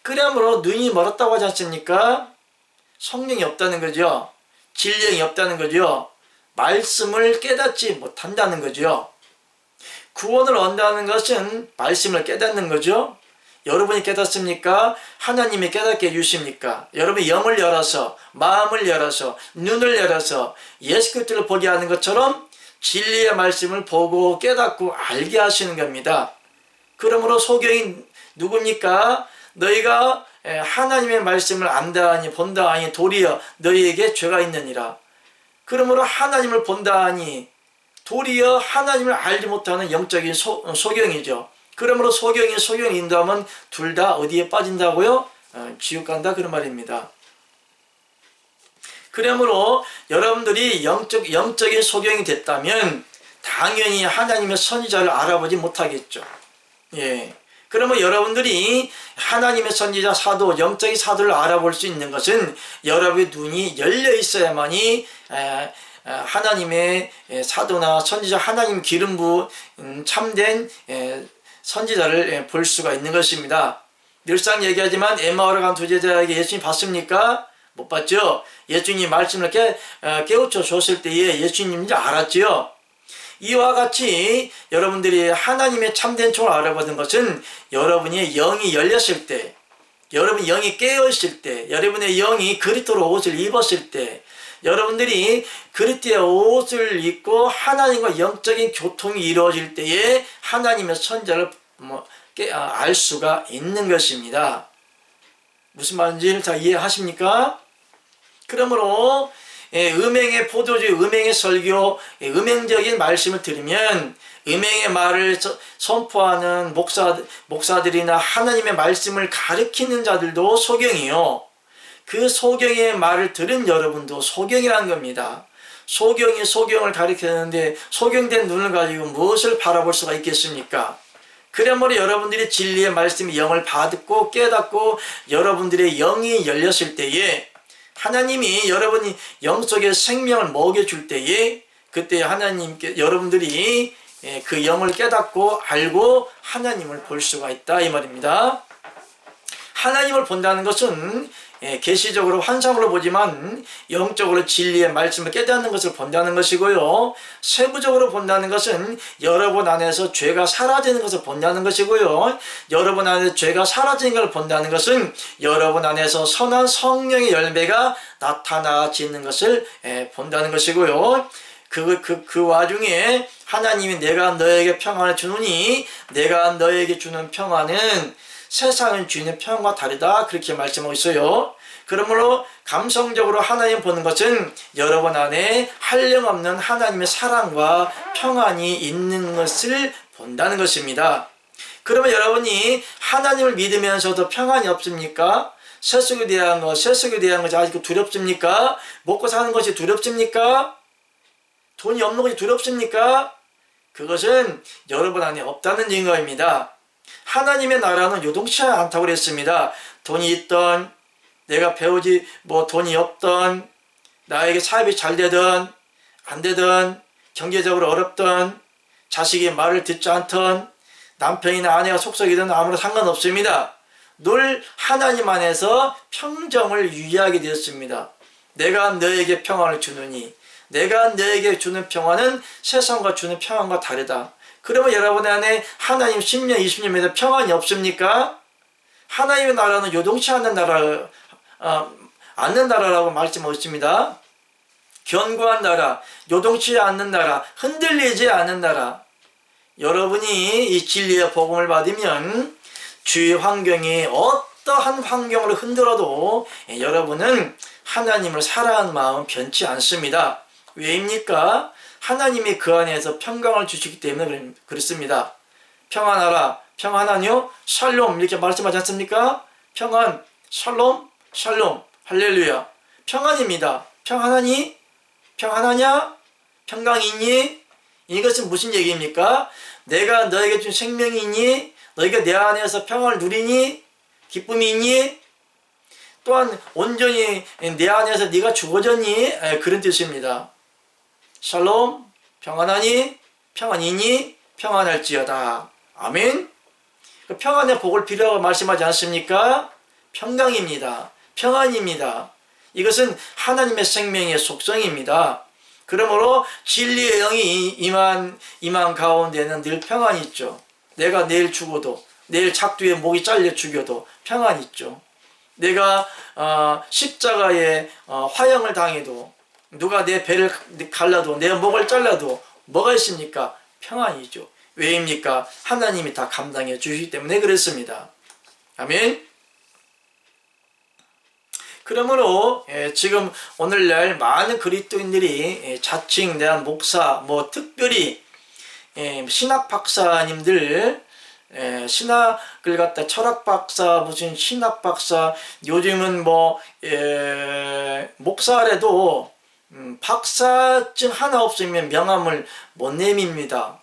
S1: 그러므로 눈이 멀었다고 하지 않습니까? 성령이 없다는 거죠. 진령이 없다는 거죠. 말씀을 깨닫지 못한다는 거죠. 구원을 얻는다는 것은 말씀을 깨닫는 거죠. 여러분이 깨닫습니까? 하나님이 깨닫게 해주십니까? 여러분이 영을 열어서, 마음을 열어서, 눈을 열어서 예수 그리스도를 보게 하는 것처럼 진리의 말씀을 보고 깨닫고 알게 하시는 겁니다. 그러므로 소경이 누굽니까? 너희가 하나님의 말씀을 안다 하니 본다 하니 도리어 너희에게 죄가 있느니라. 그러므로 하나님을 본다 하니 도리어 하나님을 알지 못하는 영적인 소경이죠. 그러므로 소경이 인도하면 둘 다 어디에 빠진다고요? 지옥 간다 그런 말입니다. 그러므로 여러분들이 영적인 소경이 됐다면 당연히 하나님의 선지자를 알아보지 못하겠죠. 예. 그러면 여러분들이 하나님의 선지자 사도, 영적인 사도를 알아볼 수 있는 것은 여러분의 눈이 열려 있어야만이 하나님의 사도나 선지자, 하나님 기름 부은 참된 선지자를 볼 수가 있는 것입니다. 늘상 얘기하지만 엠마오로 간 두 제자에게 예수님 봤습니까? 못 봤죠? 예수님 말씀을 깨우쳐 줬을 때에 예수님인지 알았죠? 이와 같이 여러분들이 하나님의 참된 총을 알아보는 것은 여러분의 영이 열렸을 때, 여러분 영이 깨어있을 때, 여러분의 영이 그리스도로 옷을 입었을 때, 여러분들이 그리스도의 옷을 입고 하나님과 영적인 교통이 이루어질 때에 하나님의 선자를 알 수가 있는 것입니다. 무슨 말인지 다 이해하십니까? 그러므로 음행의 포도주, 음행의 설교, 음행적인 말씀을 들으면 음행의 말을 선포하는 목사들이나 하나님의 말씀을 가르치는 자들도 소경이요. 그 소경의 말을 들은 여러분도 소경이라는 겁니다. 소경이 소경을 가리키는데 소경된 눈을 가지고 무엇을 바라볼 수가 있겠습니까? 그러므로 여러분들이 진리의 말씀의 영을 받고 깨닫고 여러분들의 영이 열렸을 때에 하나님이 여러분이 영 속에 생명을 먹여줄 때에 그때 하나님께 여러분들이 그 영을 깨닫고 알고 하나님을 볼 수가 있다 이 말입니다. 하나님을 본다는 것은 계시적으로 환상으로 보지만 영적으로 진리의 말씀을 깨닫는 것을 본다는 것이고요. 세부적으로 본다는 것은 여러분 안에서 죄가 사라지는 것을 본다는 것이고요. 여러분 안에서 죄가 사라지는 것을 본다는 것은 여러분 안에서 선한 성령의 열매가 나타나지는 것을 본다는 것이고요. 그 와중에 하나님이 내가 너에게 평안을 주노니 내가 너에게 주는 평안은 세상은 주는 평안과 다르다 그렇게 말씀하고 있어요. 그러므로 감성적으로 하나님 보는 것은 여러분 안에 한량없는 하나님의 사랑과 평안이 있는 것을 본다는 것입니다. 그러면 여러분이 하나님을 믿으면서도 평안이 없습니까? 세속에 대한 것이 아직도 두렵습니까? 먹고 사는 것이 두렵습니까? 돈이 없는 것이 두렵습니까? 그것은 여러분 안에 없다는 증거입니다. 하나님의 나라는 요동치 않다고 그랬습니다. 돈이 있던, 내가 배우지 돈이 없던, 나에게 사업이 잘 되던 안 되던, 경제적으로 어렵던, 자식이 말을 듣지 않던, 남편이나 아내가 속썩이든 아무런 상관없습니다. 늘 하나님 안에서 평정을 유지하게 되었습니다. 내가 너에게 평안을 주느니 내가 너에게 주는 평안은 세상과 주는 평안과 다르다. 그러면 여러분 안에 하나님 10년, 20년에도 평안이 없습니까? 하나님의 나라는 요동치 않는 나라라고 말씀하고 있습니다. 견고한 나라, 요동치 않는 나라, 흔들리지 않는 나라. 여러분이 이 진리의 복음을 받으면 주위 환경이 어떠한 환경으로 흔들어도 여러분은 하나님을 사랑하는 마음은 변치 않습니다. 왜입니까? 하나님이 그 안에서 평강을 주시기 때문에 그렇습니다. 평안하라, 평안하뇨, 샬롬 이렇게 말씀하지 않습니까? 평안, 샬롬, 샬롬, 할렐루야. 평안입니다. 평안하니? 평안하냐? 평강이 있니? 이것은 무슨 얘기입니까? 내가 너에게 준 생명이 있니? 너희가 내 안에서 평안을 누리니? 기쁨이 있니? 또한 온전히 내 안에서 네가 주어졌니? 그런 뜻입니다. 샬롬, 평안하니? 평안이니? 평안할지어다. 아멘. 평안의 복을 빌으라고 말씀하지 않습니까? 평강입니다. 평안입니다. 이것은 하나님의 생명의 속성입니다. 그러므로 진리의 영이 임한 가운데는 늘 평안이 있죠. 내가 내일 죽어도, 내일 작두에 목이 잘려 죽여도 평안이 있죠. 내가 십자가에 화형을 당해도, 누가 내 배를 갈라도, 내 목을 잘라도 뭐가 있습니까? 평안이죠. 왜입니까? 하나님이 다 감당해 주시기 때문에 그렇습니다. 아멘. 그러므로 지금 오늘날 많은 그리스도인들이 자칭 대한 목사, 특별히 신학 박사님들, 신학을 갖다 철학 박사, 무슨 신학 박사, 요즘은 목사라도 박사증 하나 없으면 명함을 못 내밉니다.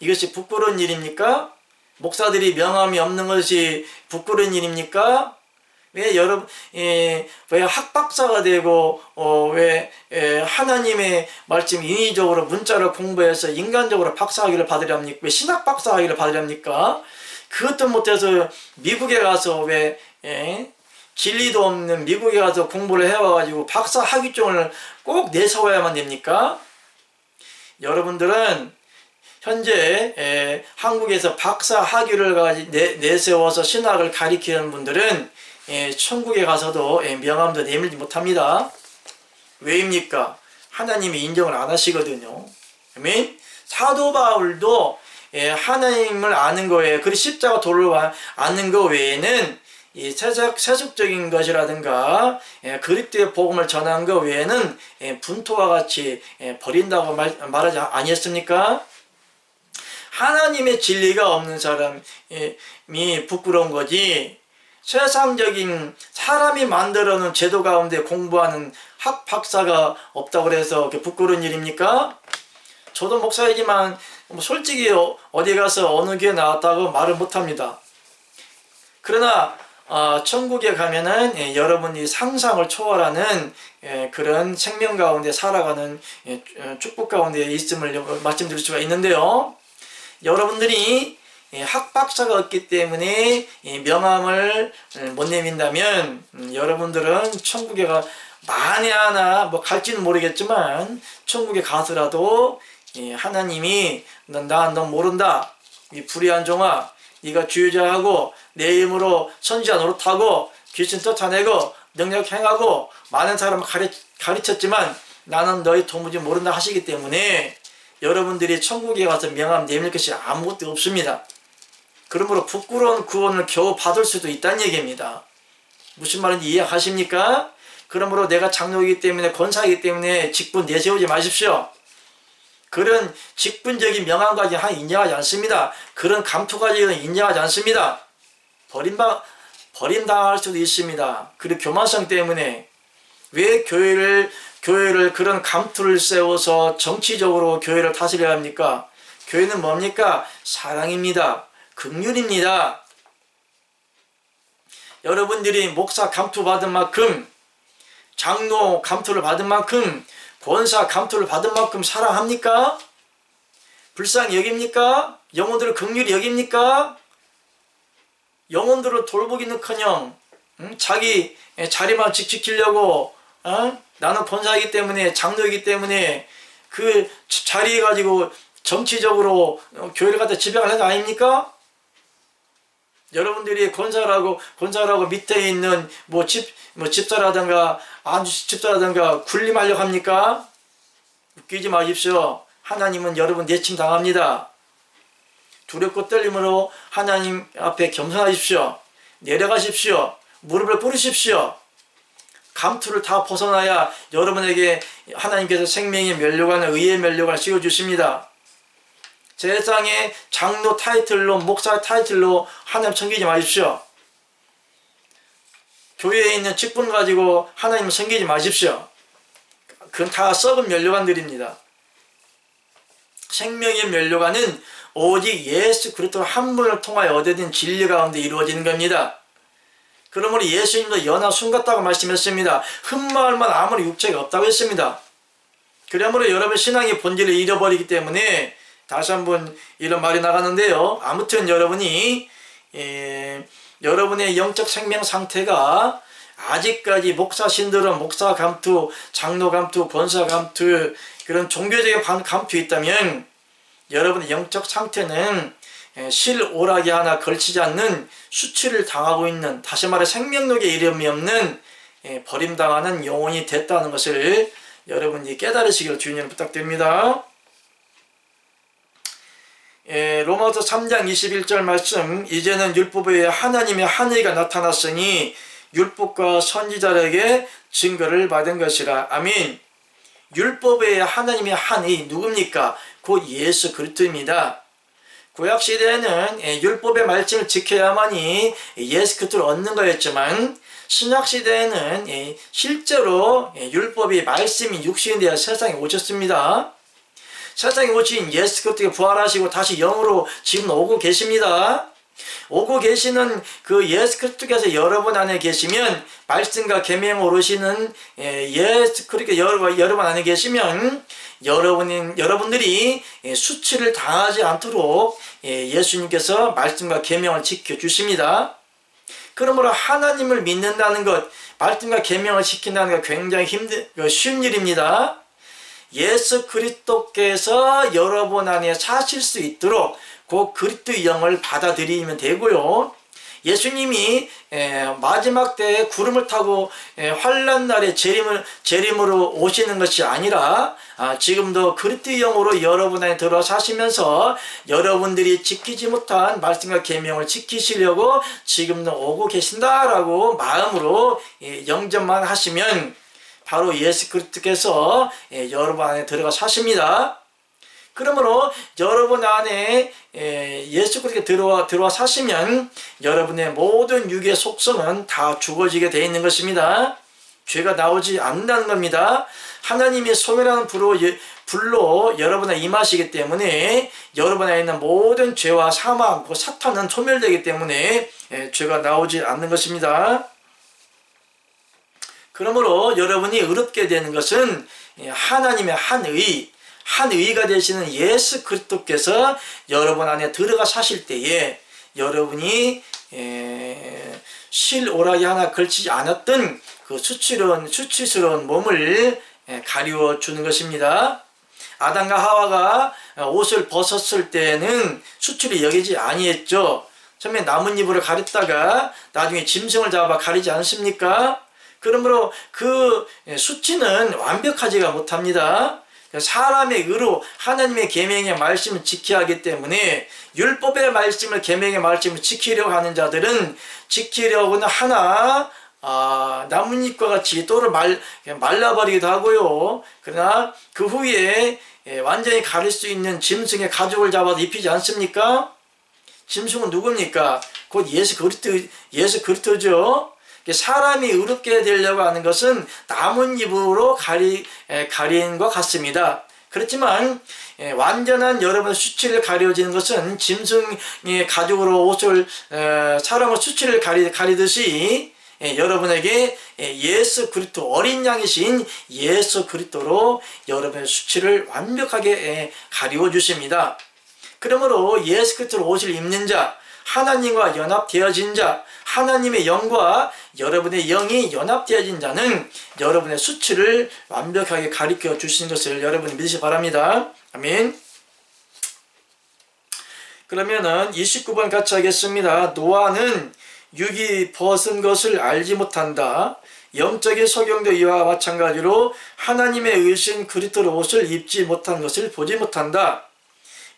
S1: 이것이 부끄러운 일입니까? 목사들이 명함이 없는 것이 부끄러운 일입니까? 왜 학박사가 되고 왜 하나님의 말씀 인위적으로 문자를 공부해서 인간적으로 박사학위를 받으렵니까? 왜 신학 박사학위를 받으렵니까? 그것도 못해서 미국에 가서 왜 진리도 없는 미국에 가서 공부를 해와가지고 박사 학위증을 꼭 내세워야만 됩니까? 여러분들은 현재 한국에서 박사 학위를 내세워서 신학을 가리키는 분들은 천국에 가서도 명함도 내밀지 못합니다. 왜입니까? 하나님이 인정을 안 하시거든요. 아멘? 사도 바울도 하나님을 아는 거에 그리고 십자가 도를 아는 거 외에는 이 세속적인 것이라든가 그리스도의 복음을 전한 것 외에는 분토와 같이 버린다고 말하지 아니했습니까? 하나님의 진리가 없는 사람이 부끄러운 거지, 세상적인 사람이 만들어 놓은 제도 가운데 공부하는 박사가 없다고 해서 부끄러운 일입니까? 저도 목사이지만 솔직히 어디 가서 어느 교회 나왔다고 말을 못합니다. 그러나 천국에 가면은 여러분이 상상을 초월하는 그런 생명 가운데 살아가는 축복 가운데 있음을 말씀드릴 수가 있는데요. 여러분들이 학박사가 없기 때문에 명함을 못 내민다면 여러분들은 천국에 만에 하나 갈지는 모르겠지만 천국에 가서라도 하나님이 너 모른다, 이 불의한 종아, 네가 주유자하고 내 이름으로 선지자 노릇하고 귀신 쫓아내고 능력 행하고 많은 사람을 가르쳤지만 나는 너희 도무지 모른다 하시기 때문에 여러분들이 천국에 가서 명함 내밀 것이 아무것도 없습니다. 그러므로 부끄러운 구원을 겨우 받을 수도 있다는 얘기입니다. 무슨 말인지 이해하십니까? 그러므로 내가 장로이기 때문에 권사이기 때문에 직분 내세우지 마십시오. 그런 직분적인 명함까지 인정하지 않습니다. 그런 감투까지는 인정하지 않습니다. 버림당할 수도 있습니다. 그리고 교만성 때문에 왜 교회를 그런 감투를 세워서 정치적으로 교회를 다스려야 합니까? 교회는 뭡니까? 사랑입니다. 긍휼입니다. 여러분들이 목사 감투 받은 만큼, 장로 감투를 받은 만큼, 권사 감투를 받은 만큼 사랑합니까? 불쌍히 여깁니까? 영혼들을 긍휼히 여깁니까? 영혼들을 돌보기는커녕 자기 자리만 지키려고 나는 권사이기 때문에 장로이기 때문에 그 자리에 가지고 정치적으로 교회를 갖다 지배를 하는 거 아닙니까? 여러분들이 권사라고 밑에 있는 집사라든가 안주 집사라든가 군림하려고 합니까? 웃기지 마십시오. 하나님은 여러분 내침 당합니다. 두렵고 떨림으로 하나님 앞에 겸손하십시오. 내려가십시오. 무릎을 꿇으십시오. 감투를 다 벗어나야 여러분에게 하나님께서 생명의 면류관을, 의의 면류관을 씌워주십니다. 세상에 장로 타이틀로, 목사 타이틀로 하나님 섬기지 마십시오. 교회에 있는 직분 가지고 하나님을 섬기지 마십시오. 그건 다 썩은 면류관들입니다. 생명의 면류관은 오직 예수 그리스도 한 분을 통하여 얻어진 진리 가운데 이루어지는 겁니다. 그러므로 예수님도 연하 순 같다고 말씀했습니다. 흠마을만 아무리 육체가 없다고 했습니다. 그러므로 여러분 신앙의 본질을 잃어버리기 때문에 다시 한번 이런 말이 나가는데요. 아무튼 여러분이 여러분의 영적 생명 상태가 아직까지 목사신들은 목사 감투, 장로 감투, 권사 감투, 그런 종교적인 감투에 있다면 여러분의 영적 상태는 실오락이 하나 걸치지 않는 수치를 당하고 있는, 다시 말해 생명력에 이름이 없는 버림당하는 영혼이 됐다는 것을 여러분이 깨달으시기를 주님 부탁드립니다. 로마서 3장 21절 말씀, 이제는 율법에 하나님의 한의가 나타났으니 율법과 선지자에게 증거를 받은 것이라. 아멘. 율법에 하나님의 한의 누굽니까? 곧 예수 그리스도입니다. 구약시대에는 율법의 말씀을 지켜야만이 예수 그리스도를 얻는 거였지만 신약시대에는 실제로 율법이 말씀이 육신이 되어 세상에 오셨습니다. 세상에 오신 예수 그리스도가 부활하시고 다시 영으로 지금 오고 계십니다. 오고 계시는 그 예수 그리스도께서 여러분 안에 계시면, 말씀과 계명 오르시는 예수 그리스도 여러분 안에 계시면 여러분들이 수치를 당하지 않도록 예수님께서 말씀과 계명을 지켜주십니다. 그러므로 하나님을 믿는다는 것, 말씀과 계명을 지킨다는 것 굉장히 쉬운 일입니다. 예수 그리스도께서 여러분 안에 사실 수 있도록 그 그리스도의 영을 받아들이면 되고요. 예수님이 마지막 때에 구름을 타고 환난 날에 재림으로 오시는 것이 아니라 지금도 그리스도의 영으로 여러분 안에 들어 사시면서 여러분들이 지키지 못한 말씀과 계명을 지키시려고 지금도 오고 계신다라고 마음으로 영접만 하시면 바로 예수 그리스도께서 여러분 안에 들어가 사십니다. 그러므로 여러분 안에 예수 그리스도께 들어와 사시면 여러분의 모든 육의 속성은 다 죽어지게 되어 있는 것입니다. 죄가 나오지 않는다는 겁니다. 하나님이 소멸하는 불로 여러분 안에 임하시기 때문에 여러분 안에 있는 모든 죄와 사망, 그 사탄은 소멸되기 때문에 죄가 나오지 않는 것입니다. 그러므로 여러분이 의롭게 되는 것은 하나님의 한의가 되시는 예수 그리스도께서 여러분 안에 들어가 사실 때에 여러분이 실오라기 하나 걸치지 않았던 그 수치스러운 몸을 가리워 주는 것입니다. 아담과 하와가 옷을 벗었을 때는 수치를 여기지 아니했죠. 처음에 나뭇잎으로 가렸다가 나중에 짐승을 잡아 가리지 않습니까? 그러므로 그 수치는 완벽하지가 못합니다. 사람의 의로 하나님의 계명의 말씀을 지켜야 하기 때문에 율법의 말씀을, 계명의 말씀을 지키려고 하는 자들은 지키려고는 하나 나뭇잎과 같이 또를 말라버리기도 하고요. 그러나 그 후에 완전히 가릴 수 있는 짐승의 가죽을 잡아서 입히지 않습니까? 짐승은 누굽니까? 곧 예수 그리스도죠. 사람이 의롭게 되려고 하는 것은 나뭇잎으로 가린 것 같습니다. 그렇지만 완전한 여러분의 수치를 가려지는 것은 짐승의 가죽으로 옷을 사람의 수치를 가리듯이 여러분에게 예수 그리스도, 어린 양이신 예수 그리스도로 여러분의 수치를 완벽하게 가리워 주십니다. 그러므로 예수 그리스도로 옷을 입는 자, 하나님과 연합되어진 자, 하나님의 영과 여러분의 영이 연합되어진 자는 여러분의 수치를 완벽하게 가리켜 주시는 것을 여러분이 믿으시기 바랍니다. 아멘. 그러면은 29번 같이 하겠습니다. 노아는 육이 벗은 것을 알지 못한다. 영적인 소경도 이와 마찬가지로 하나님의 의신 그리스도로 옷을 입지 못한 것을 보지 못한다.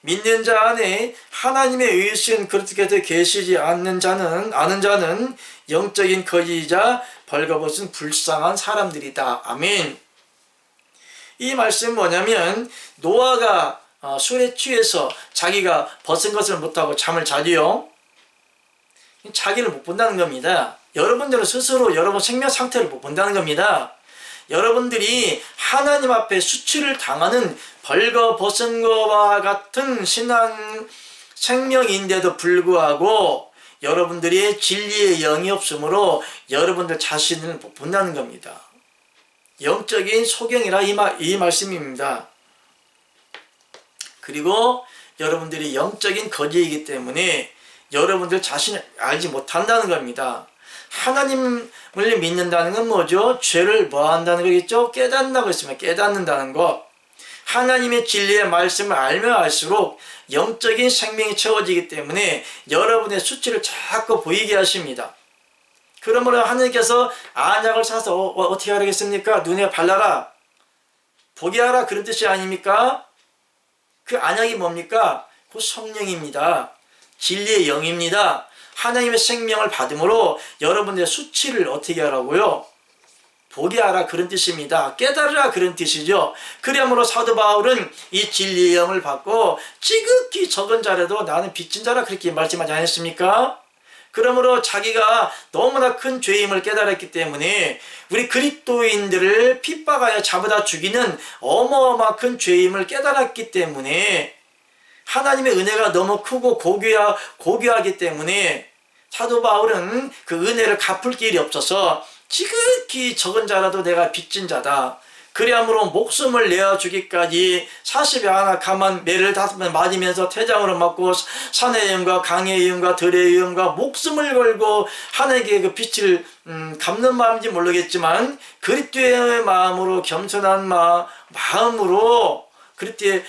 S1: 믿는 자 안에 하나님의 의신 그리스도께서 계시지 않는 자는, 아는 자는 영적인 거지이자 벌거벗은 불쌍한 사람들이다. 아멘. 이 말씀은 뭐냐면 노아가 술에 취해서 자기가 벗은 것을 못하고 잠을 자지요. 자기를 못 본다는 겁니다. 여러분들은 스스로 여러분 생명 상태를 못 본다는 겁니다. 여러분들이 하나님 앞에 수치를 당하는 벌거벗은 것과 같은 생명인데도 불구하고 여러분들이 진리의 영이 없으므로 여러분들 자신을 못 본다는 겁니다. 영적인 소경이라 이 말씀입니다. 그리고 여러분들이 영적인 거지이기 때문에 여러분들 자신을 알지 못한다는 겁니다. 하나님을 믿는다는 건 뭐죠? 죄를 뭐 한다는 거겠죠? 깨닫는다고 했으면 깨닫는다는 것. 하나님의 진리의 말씀을 알면 알수록 영적인 생명이 채워지기 때문에 여러분의 수치를 자꾸 보이게 하십니다. 그러므로 하나님께서 안약을 사서 어떻게 하겠습니까? 눈에 발라라, 보게 하라, 그런 뜻이 아닙니까? 그 안약이 뭡니까? 그 성령입니다. 진리의 영입니다. 하나님의 생명을 받음으로 여러분의 수치를 어떻게 하라고요? 보게 하라, 그런 뜻입니다. 깨달으라, 그런 뜻이죠. 그러므로 사도 바울은 이 진리의 영을 받고 지극히 적은 자라도 나는 빚진 자라, 그렇게 말씀하지 않았습니까? 그러므로 자기가 너무나 큰 죄임을 깨달았기 때문에 우리 그리스도인들을 핍박하여 잡아다 죽이는 어마어마한 큰 죄임을 깨달았기 때문에 하나님의 은혜가 너무 크고 고귀하기 때문에 사도 바울은 그 은혜를 갚을 길이 없어서 지극히 적은 자라도 내가 빚진 자다. 그리함으로 목숨을 내어주기까지 40여 하나 가만 매를 5번 맞으면서 태장으로 맞고 산의 영과 강의 영과 들의 영과 목숨을 걸고 하나님께 그 빛을 갚는 마음인지 모르겠지만 그리스도의 마음으로 겸손한 마음으로 그리스도의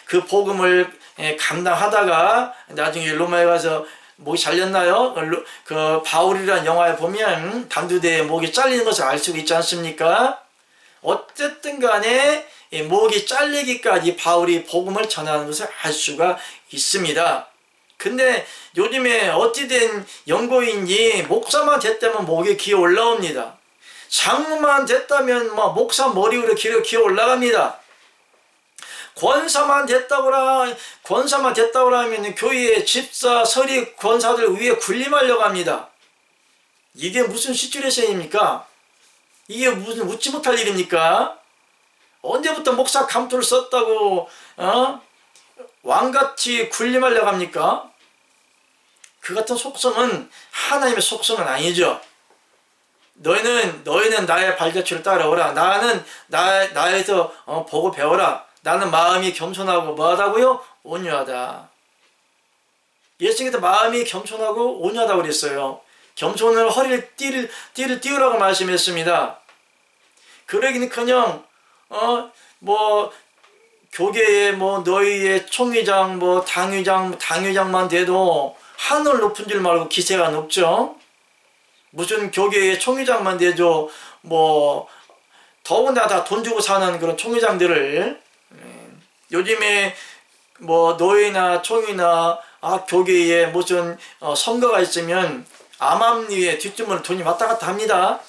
S1: 그 복음을 감당하다가 나중에 로마에 가서 목이 잘렸나요? 그 바울이라는 영화에 보면 단두대에 목이 잘리는 것을 알 수 있지 않습니까? 어쨌든 간에 목이 잘리기까지 바울이 복음을 전하는 것을 알 수가 있습니다. 근데 요즘에 어찌된 연고인지 목사만 됐다면 목이 기어 올라옵니다. 장로만 됐다면 목사 머리 위로 기어 올라갑니다. 권사만 됐다고라 하면 교회의 집사, 서리, 권사들 위에 군림하려고 합니다. 이게 무슨 시츄레이션입니까? 이게 무슨 웃지 못할 일입니까? 언제부터 목사 감투를 썼다고 왕같이 군림하려고 합니까? 그 같은 속성은 하나님의 속성은 아니죠. 너희는 나의 발자취를 따라오라. 나는 나에서 보고 배워라. 나는 마음이 겸손하고 뭐하다고요? 온유하다. 예수님께서 마음이 겸손하고 온유하다고 그랬어요. 겸손을 허리를 띄우라고 말씀했습니다. 그러기는커녕 교계의 너희의 총회장 당회장만 돼도 하늘 높은 줄 말고 기세가 높죠. 무슨 교계의 총회장만 돼도 더군다나 다 돈 주고 사는 그런 총회장들을 요즘에 노예나 총회나 교계에 무슨 선거가 있으면 암암리에 뒷주머니 돈이 왔다 갔다 합니다.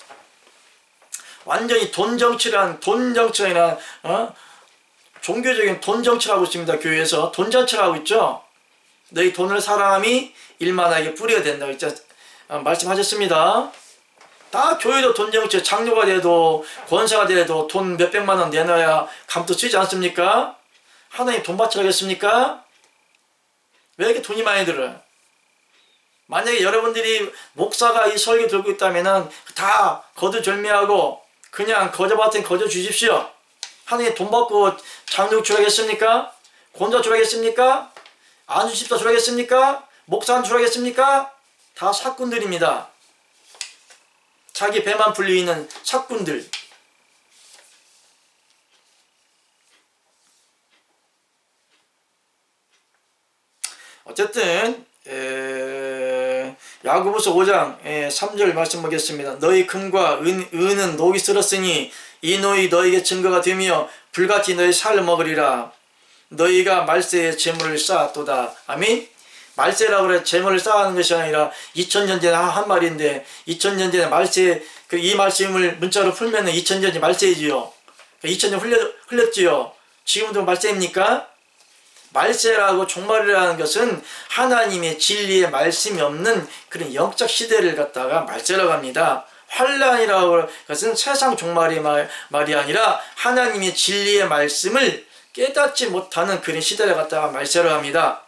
S1: 완전히 돈 정치가 아니라 종교적인 돈 정치를 하고 있습니다. 교회에서 돈 정치를 하고 있죠. 너희 돈을 사람이 일만하게 뿌려야 된다고 말씀하셨습니다. 다 교회도 돈 정치, 장로가 돼도 권사가 돼도 돈 몇백만 원 내놔야 감도 쓰지 않습니까? 하나님 돈 바치라겠습니까? 왜 이렇게 돈이 많이 들어요? 만약에 여러분들이 목사가 이 설교 들고 있다면 다 거두절미하고 그냥 거저밭은 거저 주십시오. 하나님 돈 받고 장로 주라겠습니까? 권사 주라겠습니까? 안수집사 주라겠습니까? 목사 주라겠습니까? 다 사꾼들입니다. 자기 배만 불리는 사꾼들. 어쨌든 야고보서 5장 3절 말씀 보겠습니다. 너희 금과 은은 녹이 쓸었으니 이 노이 너에게 증거가 되며 불같이 너희 살을 먹으리라. 너희가 말세에 재물을 쌓았도다. 아멘. 말세라고 그래 재물을 쌓아하는 것이 아니라 2000년 전에 한 말인데 2000년 전에 말세 이 말씀을 문자로 풀면은 2000년이 말세이지요. 2000년 흘렸지요. 지금도 말세입니까? 말세라고 종말이라는 것은 하나님의 진리의 말씀이 없는 그런 영적 시대를 갖다가 말세라고 합니다. 환란이라고 하는 것은 세상 종말이 말이 아니라 하나님의 진리의 말씀을 깨닫지 못하는 그런 시대를 갖다가 말세라고 합니다.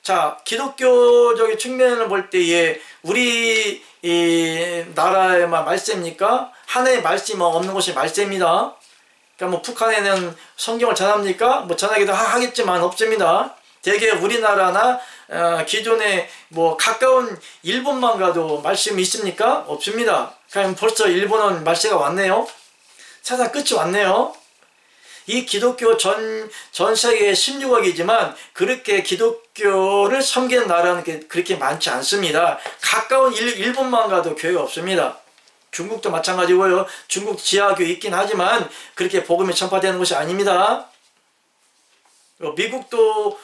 S1: 자, 기독교적인 측면을 볼 때에 우리 이 나라에만 말세입니까? 하나님의 말씀이 없는 곳이 말세입니다. 그러니까 북한에는 성경을 전합니까? 전하기도 하겠지만 없습니다. 대개 우리나라나 기존에 가까운 일본만 가도 말씀이 있습니까? 없습니다. 그럼 벌써 일본은 말세가 왔네요. 세상 끝이 왔네요. 이 기독교 전 세계 16억이지만 그렇게 기독교를 섬기는 나라는 그렇게 많지 않습니다. 가까운 일본만 가도 교회가 없습니다. 중국도 마찬가지고요. 중국 지하교회 있긴 하지만 그렇게 복음이 전파되는 곳이 아닙니다. 미국도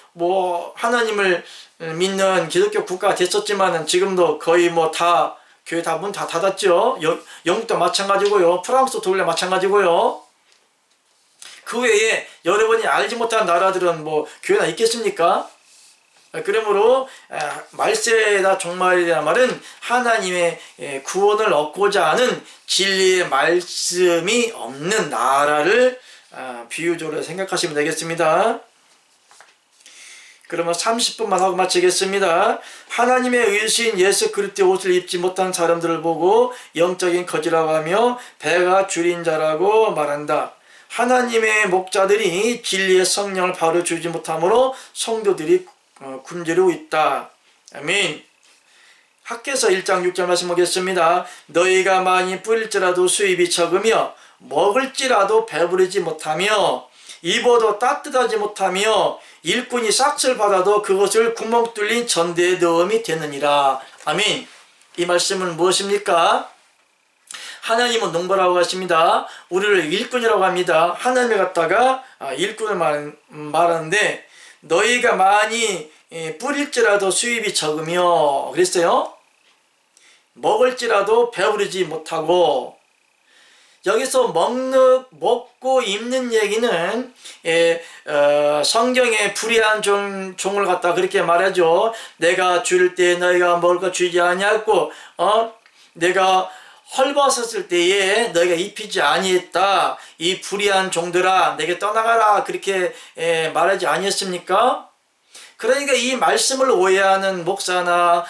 S1: 하나님을 믿는 기독교 국가가 됐었지만 지금도 거의 다 교회 다 문 다 닫았죠. 영국도 마찬가지고요. 프랑스도 원래 마찬가지고요. 그 외에 여러분이 알지 못한 나라들은 교회나 있겠습니까? 그러므로 말세다 종말이라는 말은 하나님의 구원을 얻고자 하는 진리의 말씀이 없는 나라를 비유적으로 생각하시면 되겠습니다. 그러면 30분만 하고 마치겠습니다. 하나님의 의신 예수 그리스도의 옷을 입지 못한 사람들을 보고 영적인 거지라고 하며 배가 줄인 자라고 말한다. 하나님의 목자들이 진리의 성령을 바로 주지 못함으로 성도들이 굶주리고 있다. 아멘. 학개서 1장 6절 말씀 보겠습니다. 너희가 많이 뿌릴지라도 수입이 적으며 먹을지라도 배부르지 못하며 입어도 따뜻하지 못하며 일꾼이 싹쓸 받아도 그것을 구멍 뚫린 전대에 넣음이 되느니라. 아멘. 이 말씀은 무엇입니까? 하나님은 농부라고 하십니다. 우리를 일꾼이라고 합니다. 하나님을 갖다가 일꾼을 말하는데 너희가 많이 뿌릴지라도 수입이 적으며 그랬어요. 먹을지라도 배부르지 못하고 여기서 먹고 입는 얘기는 성경에 불의한 종을 갖다 그렇게 말하죠. 내가 줄 때 너희가 먹을 거 주지 아니하고 내가 헐벗었을 때에 너희가 입히지 아니했다. 이 불의한 종들아 내게 떠나가라 그렇게 말하지 아니했습니까? 그러니까 이 말씀을 오해하는 목사나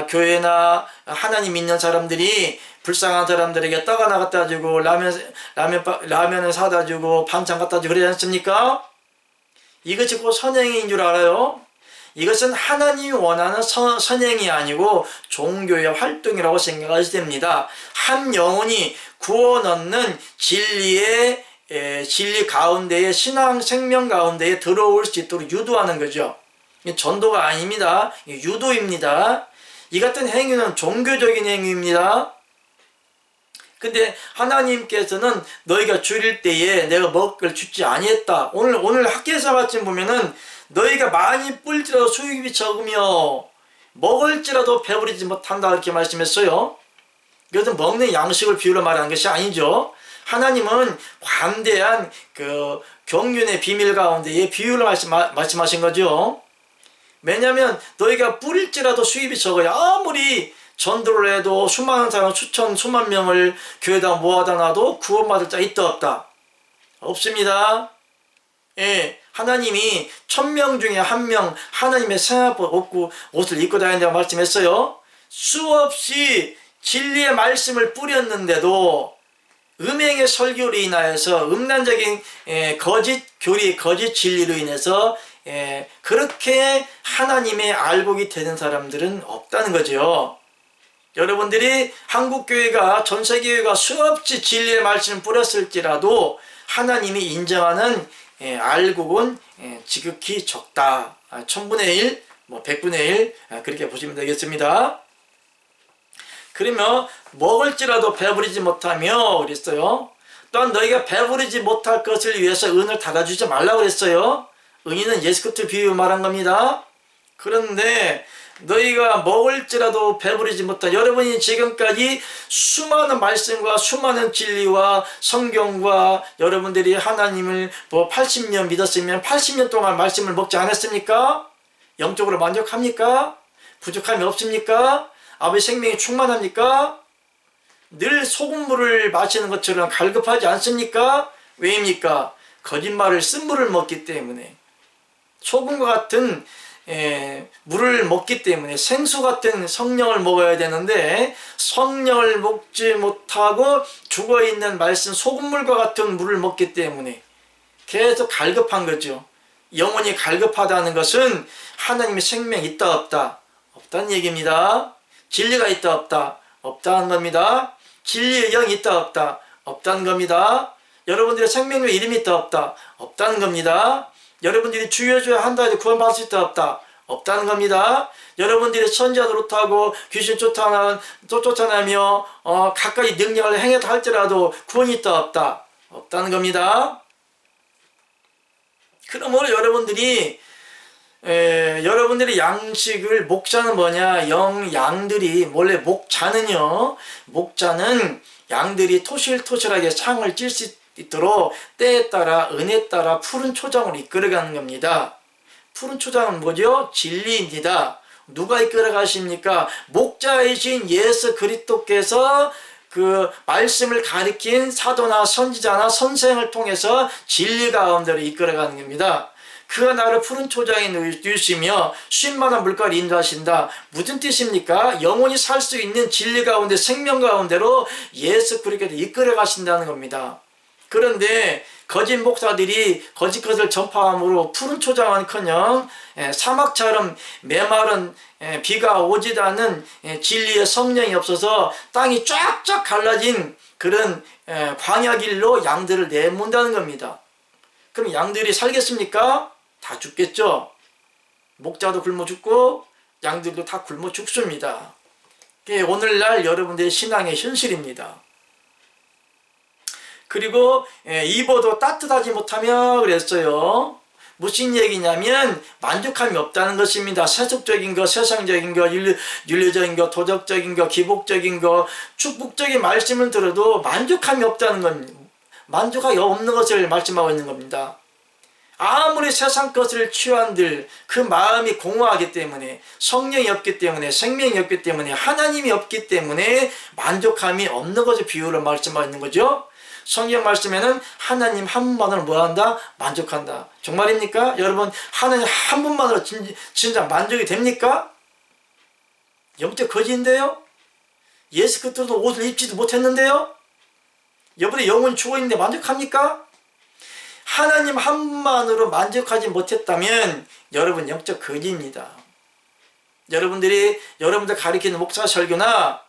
S1: 교회나 하나님 믿는 사람들이 불쌍한 사람들에게 떡 하나 갖다 주고 라면을 사다 주고 반찬 갖다 주고 그러지 않습니까? 이것이 곧 선행인 줄 알아요? 이것은 하나님이 원하는 선행이 아니고 종교의 활동이라고 생각하셔야 됩니다. 한 영혼이 구원 얻는 진리 가운데에 신앙 생명 가운데에 들어올 수 있도록 유도하는 거죠. 전도가 아닙니다. 유도입니다. 이 같은 행위는 종교적인 행위입니다. 근데 하나님께서는 너희가 줄일 때에 내가 먹을 걸 주지 아니했다. 오늘 학개서 말씀 보면은 너희가 많이 뿔지라도 수입이 적으며 먹을지라도 배부르지 못한다 이렇게 말씀했어요. 이것은 먹는 양식을 비유로 말하는 것이 아니죠. 하나님은 관대한 그 경륜의 비밀 가운데에 비유를 말씀하신 거죠. 왜냐하면 너희가 뿌릴지라도 수입이 적어요. 아무리 전도를 해도 수많은 사람 수만 명을 교회에다 모아다 놔도 구원받을 자 있다 없다? 없습니다. 예, 하나님이 1000명 중에 1명 하나님의 생활복 없고 옷을 입고 다닌다고 말씀했어요. 수없이 진리의 말씀을 뿌렸는데도 음행의 설교로 인하여서 음란적인 거짓 교리, 거짓 진리로 인해서 그렇게 하나님의 알곡이 되는 사람들은 없다는 거죠. 여러분들이 한국교회가 전세교회가 수없이 진리의 말씀을 뿌렸을지라도 하나님이 인정하는 알곡은 지극히 적다. 1000분의 1, 100분의 1 그렇게 보시면 되겠습니다. 그러면 먹을지라도 배부르지 못하며 그랬어요. 또한 너희가 배부르지 못할 것을 위해서 은을 닫아주지 말라고 그랬어요. 은인은 예수 그리스도 비유 말한 겁니다. 그런데 너희가 먹을지라도 배부르지 못한 여러분이 지금까지 수많은 말씀과 수많은 진리와 성경과 여러분들이 하나님을 80년 믿었으면 80년 동안 말씀을 먹지 않았습니까? 영적으로 만족합니까? 부족함이 없습니까? 아버지 생명이 충만합니까? 늘 소금물을 마시는 것처럼 갈급하지 않습니까? 왜입니까? 거짓말을 쓴물을 먹기 때문에 소금과 같은 물을 먹기 때문에 생수 같은 성령을 먹어야 되는데 성령을 먹지 못하고 죽어있는 말씀 소금물과 같은 물을 먹기 때문에 계속 갈급한 거죠. 영혼이 갈급하다는 것은 하나님의 생명이 있다 없다? 없다는 얘기입니다. 진리가 있다 없다? 없다는 겁니다. 진리의 영이 있다 없다? 없다는 겁니다. 여러분들의 생명의 이름이 있다 없다? 없다는 겁니다. 여러분들이 주여주여 한다 해도 구원받을 수 있다 없다? 없다는 겁니다. 여러분들이 선지자 노릇하고 귀신 쫓아내며 가까이 능력을 행했다 할지라도 구원이 있다 없다? 없다는 겁니다. 그러므로 여러분들이 여러분들의 양식을 목자는 뭐냐? 양들이 원래 목자는 양들이 토실토실하게 상을 찔 수 있도록 때에 따라 은혜에 따라 푸른 초장으로 이끌어가는 겁니다. 푸른 초장은 뭐죠? 진리입니다. 누가 이끌어가십니까? 목자이신 예수 그리스도께서 그 말씀을 가리킨 사도나 선지자나 선생을 통해서 진리 가운데로 이끌어가는 겁니다. 그가 나를 푸른 초장에 누이시며 쉴 만한 물가를 인도하신다. 무슨 뜻입니까? 영원히 살 수 있는 진리 가운데 생명 가운데로 예수 그리스도께서 이끌어 가신다는 겁니다. 그런데 거짓 목사들이 거짓 것을 전파함으로 푸른 초장은커녕 사막처럼 메마른 비가 오지도 않는 진리의 성령이 없어서 땅이 쫙쫙 갈라진 그런 광야길로 양들을 내몬다는 겁니다. 그럼 양들이 살겠습니까? 다 죽겠죠. 목자도 굶어 죽고 양들도 다 굶어 죽습니다. 오늘날 여러분들의 신앙의 현실입니다. 그리고 입어도 따뜻하지 못하며 그랬어요. 무슨 얘기냐면 만족함이 없다는 것입니다. 세속적인 것, 세상적인 것, 윤리적인 것, 도덕적인 것, 기복적인 것, 축복적인 말씀을 들어도 만족함이 없다는 겁니다. 만족함이 없는 것을 말씀하고 있는 겁니다. 아무리 세상 것을 취한들 그 마음이 공허하기 때문에, 성령이 없기 때문에, 생명이 없기 때문에, 하나님이 없기 때문에 만족함이 없는 것을 비유로 말씀하고 있는 거죠. 성경 말씀에는 하나님 한 분만으로 뭐한다? 만족한다. 정말입니까? 여러분, 하나님 한 분만으로 진짜 만족이 됩니까? 영적 거지인데요? 예수 그리스도도 옷을 입지도 못했는데요? 여러분의 영혼이 죽어있는데 만족합니까? 하나님 한 분만으로 만족하지 못했다면 여러분 영적 거지입니다. 여러분들 가리키는 목사 설교나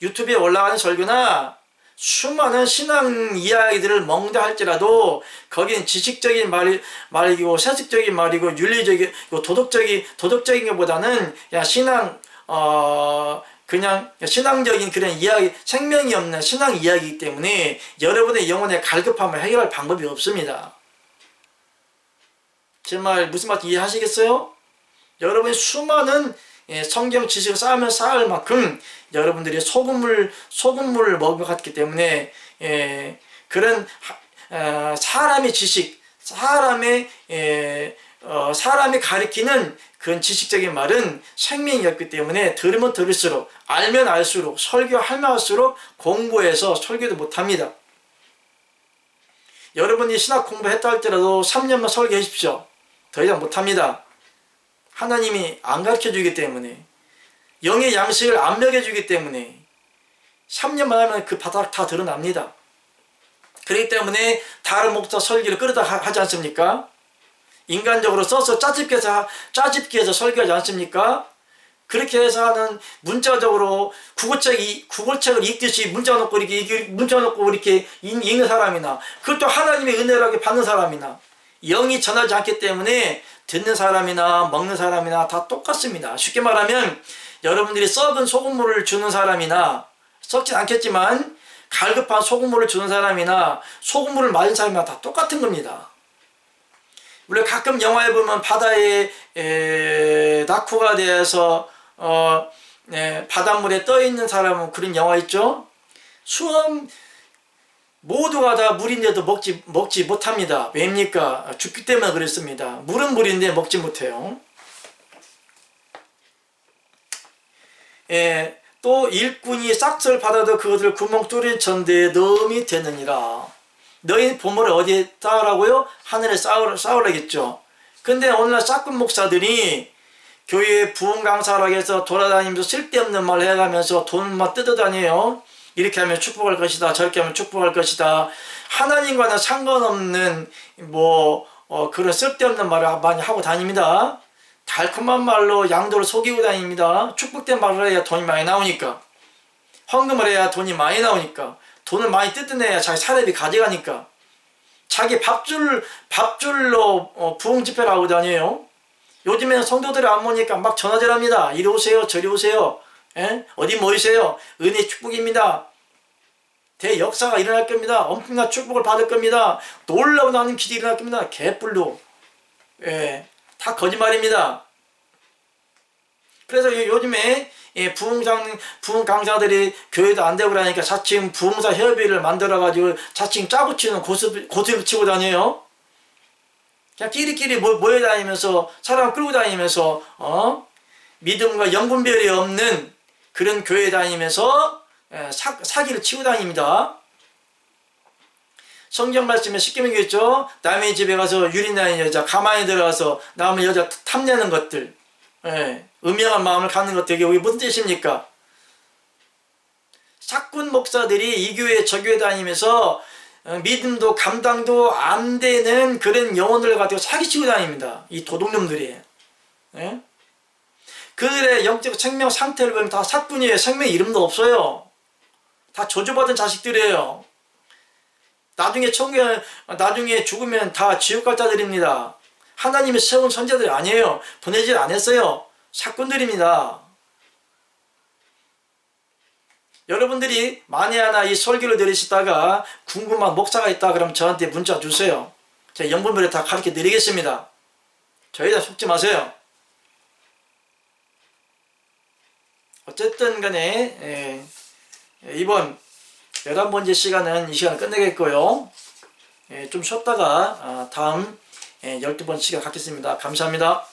S1: 유튜브에 올라가는 설교나 수많은 신앙 이야기들을 먹는다 할지라도 거기는 지식적인 말이고 세속적인 말이고 윤리적이고 도덕적인 것보다는 그냥 신앙적인 그런 이야기, 생명이 없는 신앙 이야기이기 때문에 여러분의 영혼의 갈급함을 해결할 방법이 없습니다. 제 말 무슨 말인지 이해하시겠어요? 여러분이 수많은 성경 지식을 쌓으면 쌓을 만큼 여러분들이 소금물을 먹어갔기 때문에 그런 사람의 지식, 사람이 가리키는 그런 지식적인 말은 생명이 없기 때문에 들으면 들을수록, 알면 알수록, 설교하면 할수록 공부해서 설교도 못합니다. 여러분이 신학 공부했다 할지라도 3년만 설교하십시오. 더 이상 못합니다. 하나님이 안 가르쳐주기 때문에, 영의 양식을 안 먹여주기 때문에 3년만 하면 그 바닥 다 드러납니다. 그렇기 때문에 다른 목사 설교를 끌어다 하지 않습니까? 인간적으로 써서 짜집기 해서 설교하지 않습니까? 그렇게 해서 하는 문자적으로 국어책을 읽듯이 문자 놓고 이렇게 읽는 사람이나, 그것도 하나님의 은혜라고 받는 사람이나, 영이 전하지 않기 때문에 듣는 사람이나 먹는 사람이나 다 똑같습니다. 쉽게 말하면 여러분들이 썩은 소금물을 주는 사람이나, 썩진 않겠지만 갈급한 소금물을 주는 사람이나 소금물을 맞은 사람이나 다 똑같은 겁니다. 물론 가끔 영화에 보면 바다에 낙후가 되어서 바닷물에 떠 있는 사람은 그런 영화 있죠. 모두가 다 물인데도 먹지 못합니다. 왜입니까? 죽기 때문에 그랬습니다. 물은 물인데 먹지 못해요. 또 일꾼이 싹쓸 받아도 그것을 구멍 뚫린 천대에 넣음이 되느니라. 너희 보물을 어디에 쌓으라고요? 하늘에 쌓으라겠죠. 근데 오늘날 싹군 목사들이 교회 부흥 강사라고 해서 돌아다니면서 쓸데없는 말 해가면서 돈만 뜯어다녀요. 이렇게 하면 축복할 것이다, 저렇게 하면 축복할 것이다. 하나님과는 상관없는 그런 쓸데없는 말을 많이 하고 다닙니다. 달콤한 말로 양도를 속이고 다닙니다. 축복된 말을 해야 돈이 많이 나오니까, 헌금을 해야 돈이 많이 나오니까, 돈을 많이 뜯어내야 자기 사례비 가져가니까, 자기 밥줄로 부흥 집회를 하고 다녀요. 요즘에는 성도들이 안 모니까 막 전화질합니다. 이리 오세요, 저리 오세요, 어디 모이세요, 은혜 축복입니다, 대역사가 일어날 겁니다, 엄청난 축복을 받을 겁니다, 놀라운 하나님 기적이 일어날 겁니다. 개뿔로 다 거짓말입니다. 그래서 요즘에 부흥 강사들이 교회도 안 되고 그러니까 자칭 부흥사 협의를 만들어가지고 자칭 짜고 치는 고집을 치고 다녀요. 그냥 끼리끼리 모여다니면서 사람 끌고 다니면서 믿음과 영분별이 없는 그런 교회 다니면서 사기를 치고 다닙니다. 성경 말씀에 쉽게 얘기했죠. 남의 집에 가서 유린하는 여자, 가만히 들어가서 남의 여자 탐내는 것들, 예, 음흉한 마음을 갖는 것들, 이게 무슨 뜻입니까? 사꾼 목사들이 이 교회 저 교회 다니면서 믿음도 감당도 안 되는 그런 영혼들 가지고 사기치고 다닙니다. 이 도둑놈들이. 예? 그들의 영적 생명 상태를 보면 다 사꾼이에요. 생명 이름도 없어요. 다 저주받은 자식들이에요. 나중에 나중에 죽으면 다 지옥 갈 자들입니다. 하나님이 세운 선자들이 아니에요. 보내질 않았어요. 사꾼들입니다. 여러분들이 만에 하나 이 설교를 들으시다가 궁금한 목사가 있다 그러면 저한테 문자 주세요. 제가 영분별에 다 가르쳐 드리겠습니다. 저희다 속지 마세요. 어쨌든 간에 이번 11번째 시간은 이 시간을 끝내겠고요. 좀 쉬었다가 다음 12번째 시간 갖겠습니다. 감사합니다.